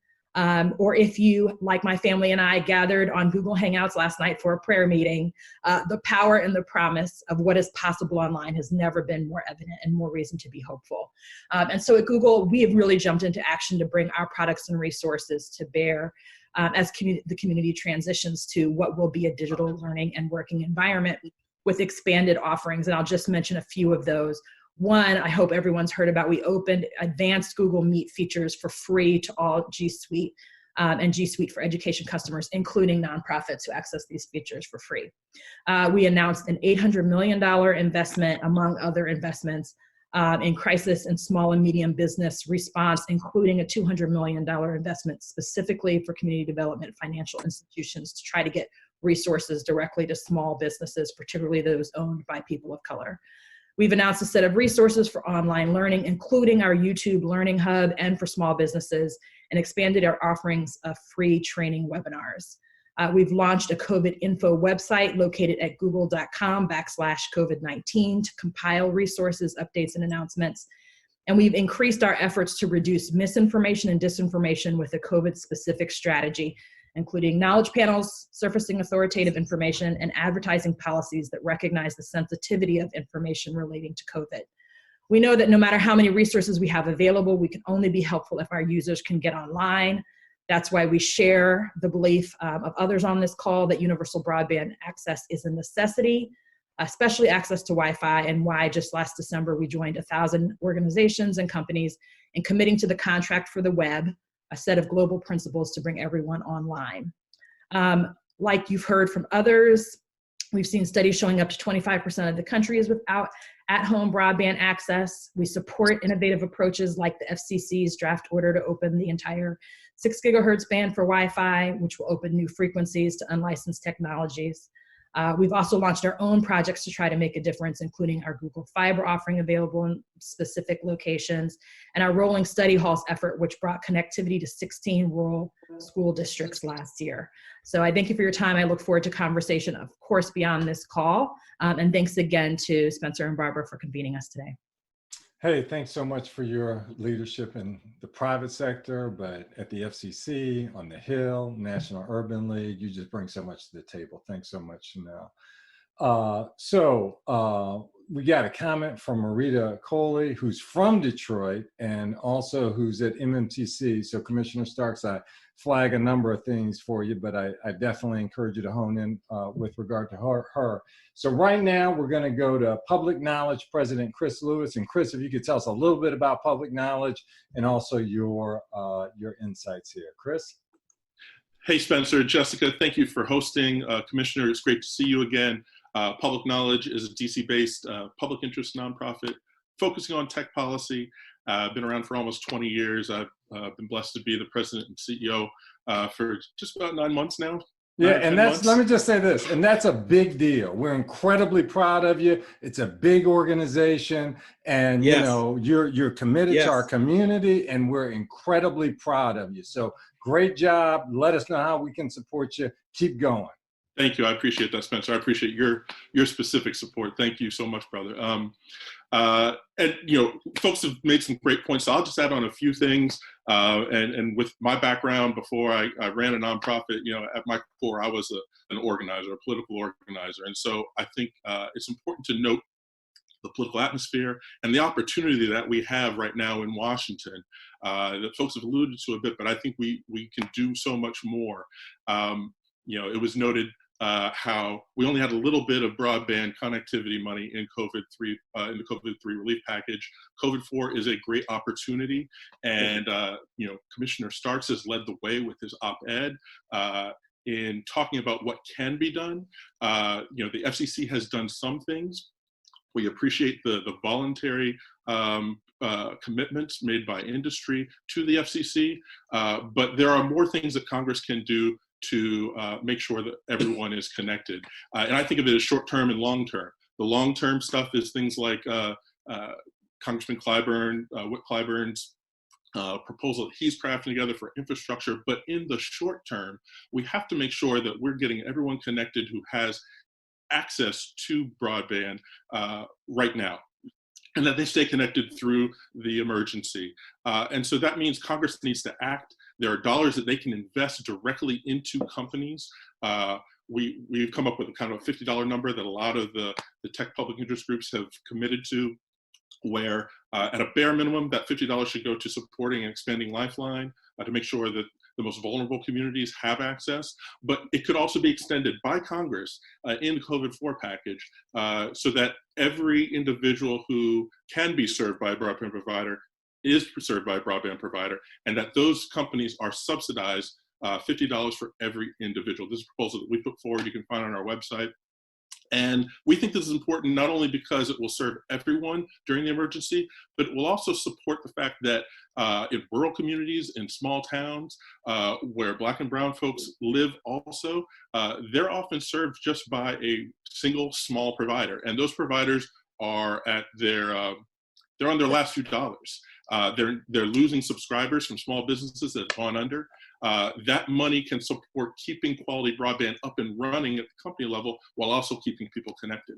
S8: or if you, like my family and I, gathered on Google Hangouts last night for a prayer meeting, the power and the promise of what is possible online has never been more evident and more reason to be hopeful. And so at Google, we have really jumped into action to bring our products and resources to bear as the community transitions to what will be a digital learning and working environment with expanded offerings. And I'll just mention a few of those. One, I hope everyone's heard about, we opened advanced Google Meet features for free to all G Suite and G Suite for Education customers, including nonprofits who access these features for free. We announced an $800 million investment, among other investments, in crisis and small and medium business response, including a $200 million investment specifically for community development financial institutions to try to get resources directly to small businesses, particularly those owned by people of color. We've announced a set of resources for online learning, including our YouTube Learning Hub and for small businesses, and expanded our offerings of free training webinars. We've launched a COVID info website located at google.com/COVID-19 to compile resources, updates, and announcements. And we've increased our efforts to reduce misinformation and disinformation with a COVID-specific strategy, including knowledge panels, surfacing authoritative information, and advertising policies that recognize the sensitivity of information relating to COVID. We know that no matter how many resources we have available, we can only be helpful if our users can get online. That's why we share the belief of others on this call that universal broadband access is a necessity, especially access to Wi-Fi, and why just last December we joined 1,000 organizations and companies in committing to the Contract for the Web, a set of global principles to bring everyone online. Like you've heard from others, we've seen studies showing up to 25% of the country is without at-home broadband access. We support innovative approaches like the FCC's draft order to open the entire 6 gigahertz band for Wi-Fi, which will open new frequencies to unlicensed technologies. We've also launched our own projects to try to make a difference, including our Google Fiber offering available in specific locations, and our rolling study halls effort, which brought connectivity to 16 rural school districts last year. So I thank you for your time. I look forward to conversation, of course, beyond this call. And thanks again to Spencer and Barbara for convening us today.
S2: Hey, thanks so much for your leadership in the private sector, but at the FCC, on the Hill, National Urban League, you just bring so much to the table. Thanks so much, Chanelle. We got a comment from Marita Coley, who's from Detroit and also who's at MMTC. So Commissioner Starks, I flag a number of things for you, but I definitely encourage you to hone in with regard to her. So right now we're gonna go to Public Knowledge President Chris Lewis. And Chris, if you could tell us a little bit about Public Knowledge and also your insights here. Chris?
S9: Hey, Spencer, Jessica, thank you for hosting. Commissioner, it's great to see you again. Public Knowledge is a DC-based public interest nonprofit focusing on tech policy. I've been around for almost 20 years. I've been blessed to be the president and CEO for just about 9 months now.
S2: Yeah,
S9: 9 or 10
S2: and that's,
S9: months.
S2: let me just say this, and that's a big deal. We're incredibly proud of you. It's a big organization, and you
S3: Yes.
S2: know, you're committed to our
S3: Yes.
S2: community, and we're incredibly proud of you. So great job. Let us know how we can support you. Keep going.
S9: Thank you. I appreciate that, Spencer. I appreciate your specific support. Thank you so much, brother. And you know, folks have made some great points. So I'll just add on a few things. And with my background, before I ran a nonprofit, you know, at my core, I was an organizer, a political organizer. And so I think it's important to note the political atmosphere and the opportunity that we have right now in Washington that folks have alluded to a bit, but I think we can do so much more. You know, it was noted how we only had a little bit of broadband connectivity money in in the COVID-3 relief package. COVID-4 is a great opportunity, and you know, Commissioner Starks has led the way with his op-ed in talking about what can be done. You know, the FCC has done some things. We appreciate the voluntary commitments made by industry to the FCC, but there are more things that Congress can do to make sure that everyone is connected. And I think of it as short-term and long-term. The long-term stuff is things like Congressman Whit Clyburn's proposal that he's crafting together for infrastructure. But in the short term, we have to make sure that we're getting everyone connected who has access to broadband right now, and that they stay connected through the emergency. And so that means Congress needs to act. There are dollars that they can invest directly into companies. We've come up with a kind of a $50 number that a lot of the tech public interest groups have committed to, where at a bare minimum, that $50 should go to supporting and expanding Lifeline to make sure that the most vulnerable communities have access. But it could also be extended by Congress in the COVID-4 package so that every individual who can be served by a broadband provider is served by a broadband provider, and that those companies are subsidized $50 for every individual. This is a proposal that we put forward. You can find on our website. And we think this is important not only because it will serve everyone during the emergency, but it will also support the fact that in rural communities, in small towns, where Black and brown folks live also, they're often served just by a single small provider. And those providers are at they're on their last few dollars. They're losing subscribers from small businesses that have gone under. That money can support keeping quality broadband up and running at the company level while also keeping people connected.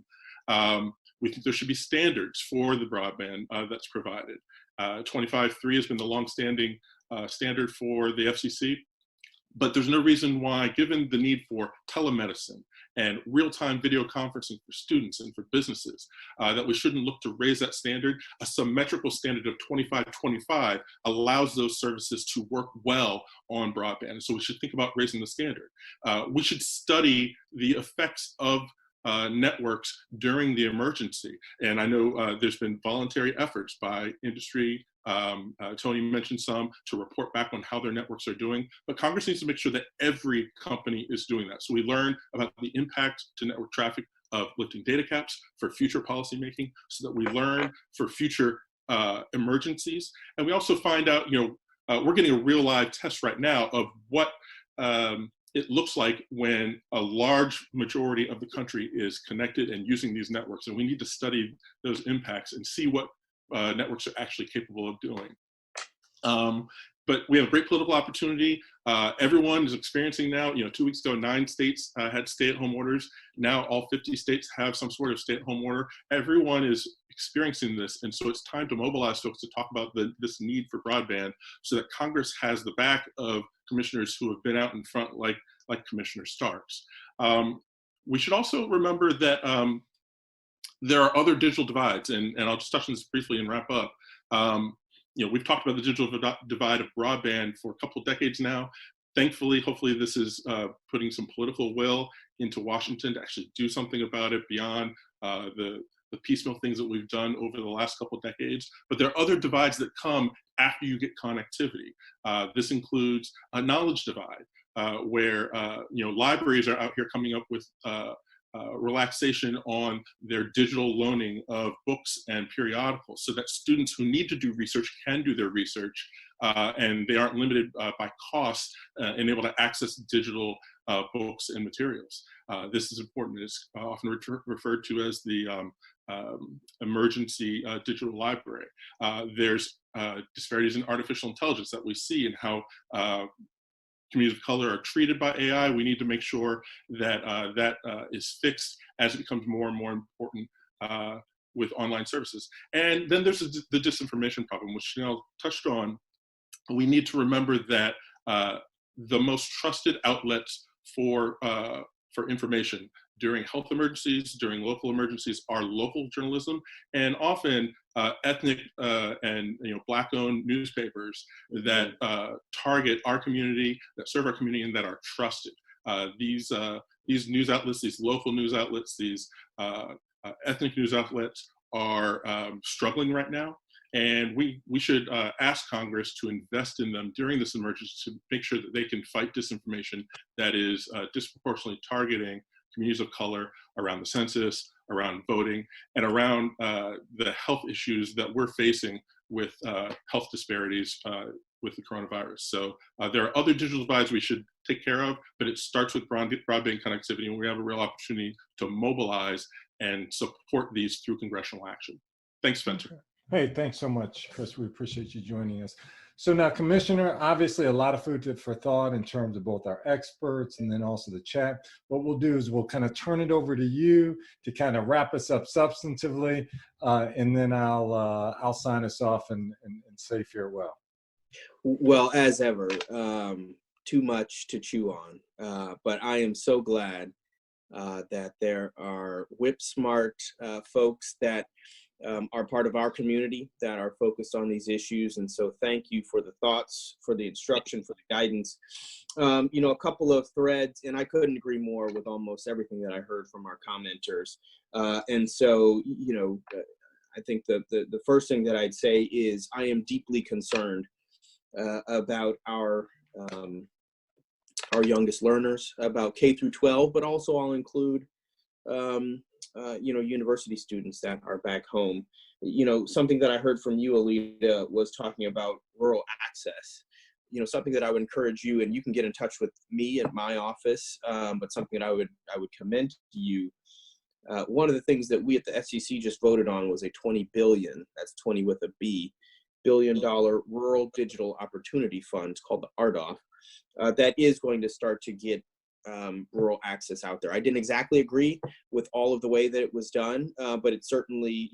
S9: We think there should be standards for the broadband that's provided. 25.3 has been the longstanding standard for the FCC, but there's no reason why, given the need for telemedicine and real-time video conferencing for students and for businesses, that we shouldn't look to raise that standard. A symmetrical standard of 25.25 allows those services to work well on broadband. And so we should think about raising the standard. We should study the effects of networks during the emergency. And I know there's been voluntary efforts by industry. Tony mentioned some to report back on how their networks are doing, but Congress needs to make sure that every company is doing that. So we learn about the impact to network traffic of lifting data caps for future policymaking, so that we learn for future emergencies. And we also find out, we're getting a real live test right now of what it looks like when a large majority of the country is connected and using these networks. And we need to study those impacts and see what networks are actually capable of doing. But we have a great political opportunity. Everyone is experiencing now, 2 weeks ago, 9 states had stay-at-home orders. Now all 50 states have some sort of stay-at-home order. Everyone is experiencing this. And so it's time to mobilize folks to talk about this need for broadband, so that Congress has the back of commissioners who have been out in front, like Commissioner Starks. We should also remember that there are other digital divides, and I'll just touch on this briefly and wrap up. We've talked about the digital divide of broadband for a couple of decades now. Thankfully, hopefully this is putting some political will into Washington to actually do something about it beyond the piecemeal things that we've done over the last couple of decades. But there are other divides that come after you get connectivity. This includes a knowledge divide, where libraries are out here coming up with relaxation on their digital loaning of books and periodicals, so that students who need to do research can do their research and they aren't limited by cost and able to access digital books and materials. This is important. It's often referred to as the emergency digital library. There's disparities in artificial intelligence that we see in how communities of color are treated by AI. We need to make sure that that is fixed as it becomes more and more important with online services. And then there's the disinformation problem, which Chanelle touched on. We need to remember that the most trusted outlets for information during health emergencies, during local emergencies, are local journalism, and often ethnic and Black-owned newspapers that target our community, that serve our community, and that are trusted. These news outlets, these local news outlets, these ethnic news outlets are struggling right now, and we should ask Congress to invest in them during this emergency to make sure that they can fight disinformation that is disproportionately targeting communities of color around the census, around voting, and around the health issues that we're facing with health disparities with the coronavirus. So there are other digital divides we should take care of, but it starts with broadband connectivity, and we have a real opportunity to mobilize and support these through congressional action. Thanks, Spencer.
S2: Hey, thanks so much, Chris. We appreciate you joining us. So now, Commissioner, obviously a lot of food for thought in terms of both our experts and then also the chat. What we'll do is we'll kind of turn it over to you to kind of wrap us up substantively, and then I'll sign us off and say farewell.
S3: Well, as ever, too much to chew on, but I am so glad that there are whip-smart folks that are part of our community that are focused on these issues. And so thank you for the thoughts, for the instruction, for the guidance. A couple of threads, and I couldn't agree more with almost everything that I heard from our commenters. And so, I think the first thing that I'd say is I am deeply concerned about our youngest learners, about K through 12, but also I'll include university students that are back home. Something that I heard from you, Oleta, was talking about rural access. Something that I would encourage you, and you can get in touch with me at my office, but something that I would commend to you. One of the things that we at the FCC just voted on was a $20 billion, that's 20 with a B, $billion Rural Digital Opportunity Fund. It's called the RDOF. That is going to start to get rural access out there. I didn't exactly agree with all of the way that it was done, but it certainly,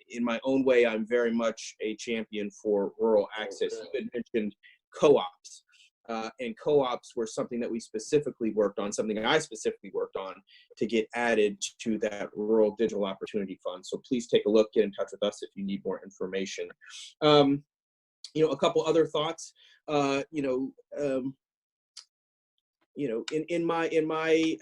S3: in my own way, I'm very much a champion for rural access. You had mentioned co-ops, and co-ops were something that we specifically worked on, something I specifically worked on to get added to that Rural Digital Opportunity Fund. So please take a look, get in touch with us if you need more information. A couple other thoughts, in my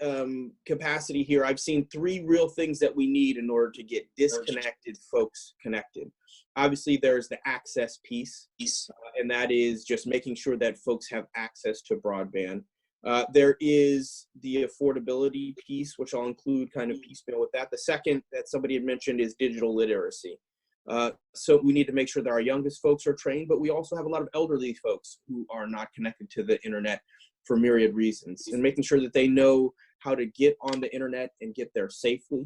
S3: capacity here, I've seen three real things that we need in order to get disconnected folks connected. Obviously, there's the access piece, and that is just making sure that folks have access to broadband. There is the affordability piece, which I'll include kind of piecemeal with that. The second that somebody had mentioned is digital literacy. So we need to make sure that our youngest folks are trained, but we also have a lot of elderly folks who are not connected to the internet for myriad reasons, and making sure that they know how to get on the internet and get there safely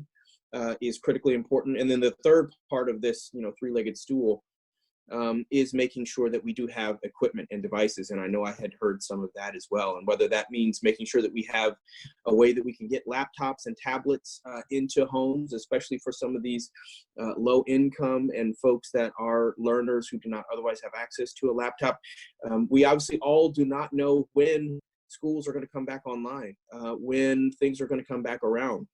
S3: is critically important. And then the third part of this, three-legged stool is making sure that we do have equipment and devices. And I know I had heard some of that as well. And whether that means making sure that we have a way that we can get laptops and tablets into homes, especially for some of these low income and folks that are learners who do not otherwise have access to a laptop. We obviously all do not know when schools are going to come back online, when things are going to come back around.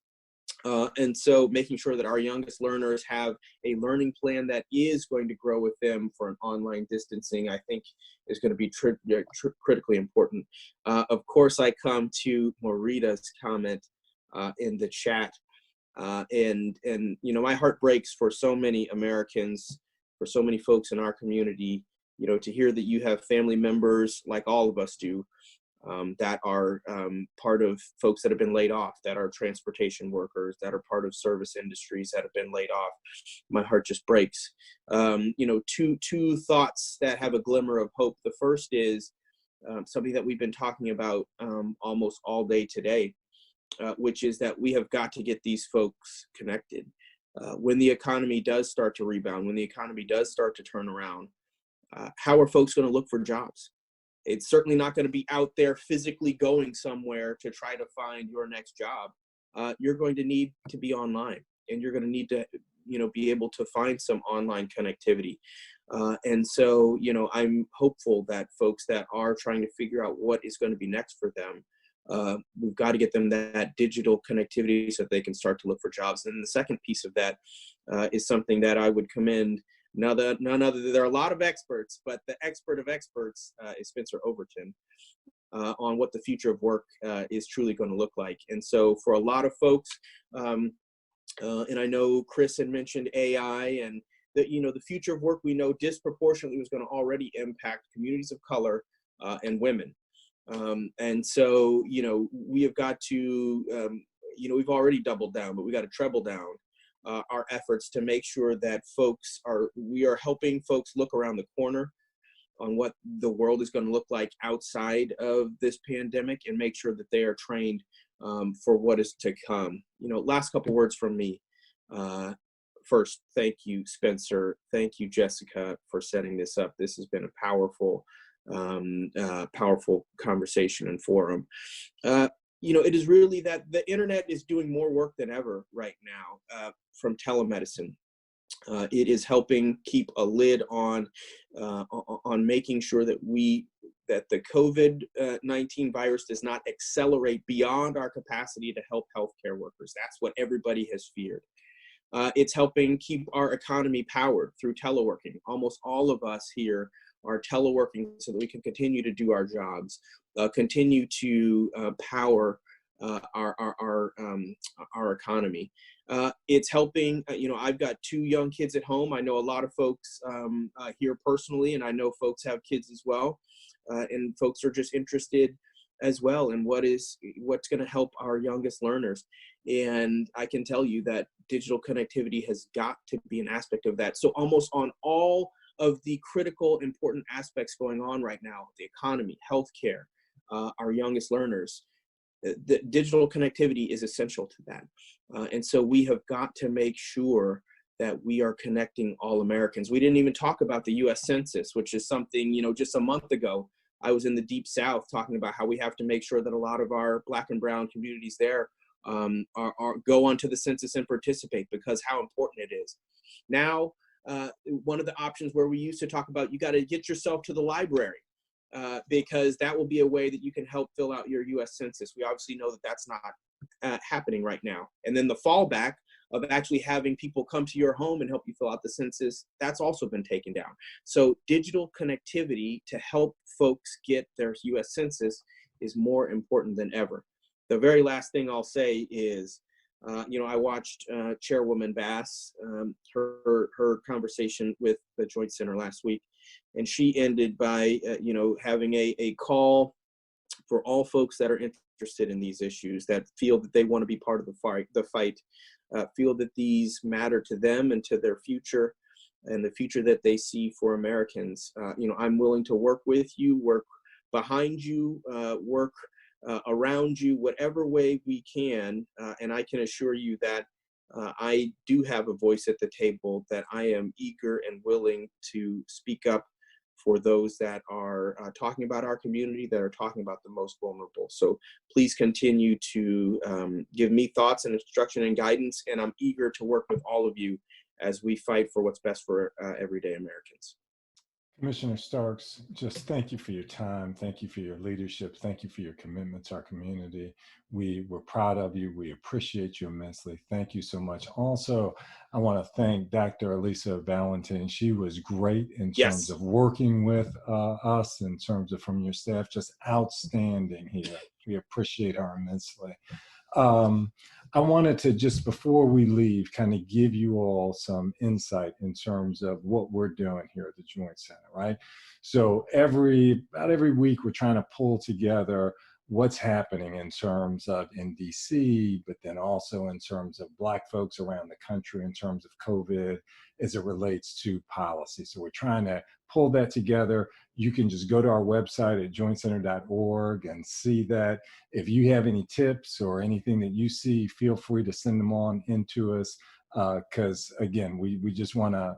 S3: And so making sure that our youngest learners have a learning plan that is going to grow with them for an online distancing, I think is going to be critically important. Of course, I come to Morita's comment in the chat. And my heart breaks for so many Americans, for so many folks in our community, to hear that you have family members, like all of us do, that are part of folks that have been laid off, that are transportation workers, that are part of service industries that have been laid off. My heart just breaks. Two thoughts that have a glimmer of hope. The first is something that we've been talking about almost all day today, which is that we have got to get these folks connected. When the economy does start to rebound, when the economy does start to turn around, how are folks going to look for jobs? It's certainly not going to be out there physically going somewhere to try to find your next job. You're going to need to be online, and you're going to need to, be able to find some online connectivity. And so, I'm hopeful that folks that are trying to figure out what is going to be next for them, we've got to get them that digital connectivity so that they can start to look for jobs. And the second piece of that is something that I would commend. Now, none other, there are a lot of experts, but the expert of experts is Spencer Overton on what the future of work is truly going to look like. And so for a lot of folks, and I know Chris had mentioned AI, and the future of work we know disproportionately was going to already impact communities of color and women. And so, we have got to, we've already doubled down, but we got to treble down our efforts to make sure that we are helping folks look around the corner on what the world is going to look like outside of this pandemic, and make sure that they are trained for what is to come. Last couple words from me. First, thank you, Spencer. Thank you, Jessica, for setting this up. This has been a powerful conversation and forum. It is really that the internet is doing more work than ever right now from telemedicine. It is helping keep a lid on making sure that the COVID-19 virus does not accelerate beyond our capacity to help healthcare workers. That's what everybody has feared. It's helping keep our economy powered through teleworking. Almost all of us here are teleworking so that we can continue to do our jobs, continue to power our economy. It's helping, I've got 2 young kids at home. I know a lot of folks here personally, and I know folks have kids as well. And folks are just interested as well in what's going to help our youngest learners. And I can tell you that digital connectivity has got to be an aspect of that. So almost on all of the critical, important aspects going on right now, the economy, healthcare, our youngest learners, the digital connectivity is essential to that. And so we have got to make sure that we are connecting all Americans. We didn't even talk about the US Census, which is something, just a month ago, I was in the Deep South talking about how we have to make sure that a lot of our Black and brown communities there go onto the census and participate, because how important it is. Now, one of the options where we used to talk about, you got to get yourself to the library because that will be a way that you can help fill out your US Census. We obviously know that that's not happening right now. And then the fallback of actually having people come to your home and help you fill out the census, that's also been taken down. So digital connectivity to help folks get their US Census is more important than ever. The very last thing I'll say is, I watched Chairwoman Bass, her conversation with the Joint Center last week, and she ended by, having a call for all folks that are interested in these issues, that feel that they want to be part of the fight, feel that these matter to them and to their future and the future that they see for Americans. I'm willing to work with you, work behind you, work around you, whatever way we can. And I can assure you that I do have a voice at the table, that I am eager and willing to speak up for those that are talking about our community, that are talking about the most vulnerable. So please continue to give me thoughts and instruction and guidance, and I'm eager to work with all of you as we fight for what's best for everyday Americans.
S2: Commissioner Starks, just thank you for your time. Thank you for your leadership. Thank you for your commitment to our community. We're proud of you. We appreciate you immensely. Thank you so much. Also, I want to thank Dr. Elisa Valentin. She was great in terms of working with us, in terms of from your staff, just outstanding here. We appreciate her immensely. I wanted to, just before we leave, kind of give you all some insight in terms of what we're doing here at the Joint Center, right? So about every week, we're trying to pull together what's happening in terms of in DC, but then also in terms of Black folks around the country in terms of COVID as it relates to policy. So we're trying to pull that together. You can just go to our website at jointcenter.org and see that. If you have any tips or anything that you see, feel free to send them on into us, because again, we just want to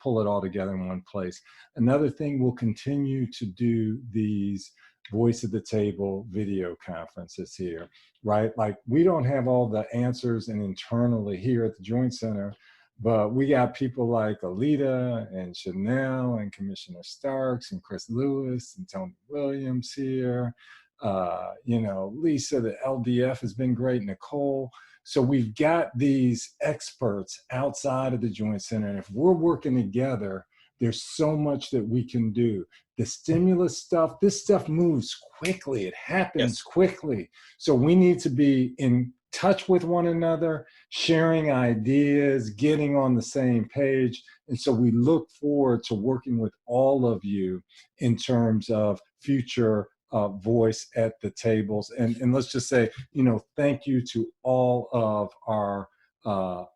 S2: pull it all together in one place. Another thing, we'll continue to do these voice at the table video conferences here, right? Like, we don't have all the answers and internally here at the Joint Center, but we got people like Oleta and Chanelle and Commissioner Starks and Chris Lewis and Tony Williams here. You know, Lisa, the LDF has been great, Nicol. So we've got these experts outside of the Joint Center, and if we're working together, there's so much that we can do. The stimulus stuff, this stuff moves quickly. It happens quickly. So we need to be in touch with one another, sharing ideas, getting on the same page. And so we look forward to working with all of you in terms of future voice at the tables. And let's just say, you know, thank you to all of our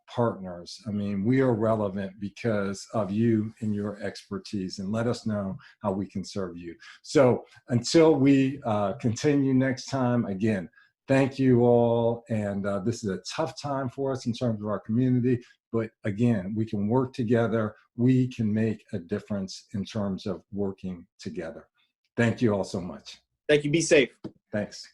S2: partners. I mean, we are relevant because of you and your expertise, and let us know how we can serve you. So until we continue next time, again, thank you all. And this is a tough time for us in terms of our community, but again, we can work together. We can make a difference in terms of working together. Thank you all so much.
S3: Thank you. Be safe.
S2: Thanks.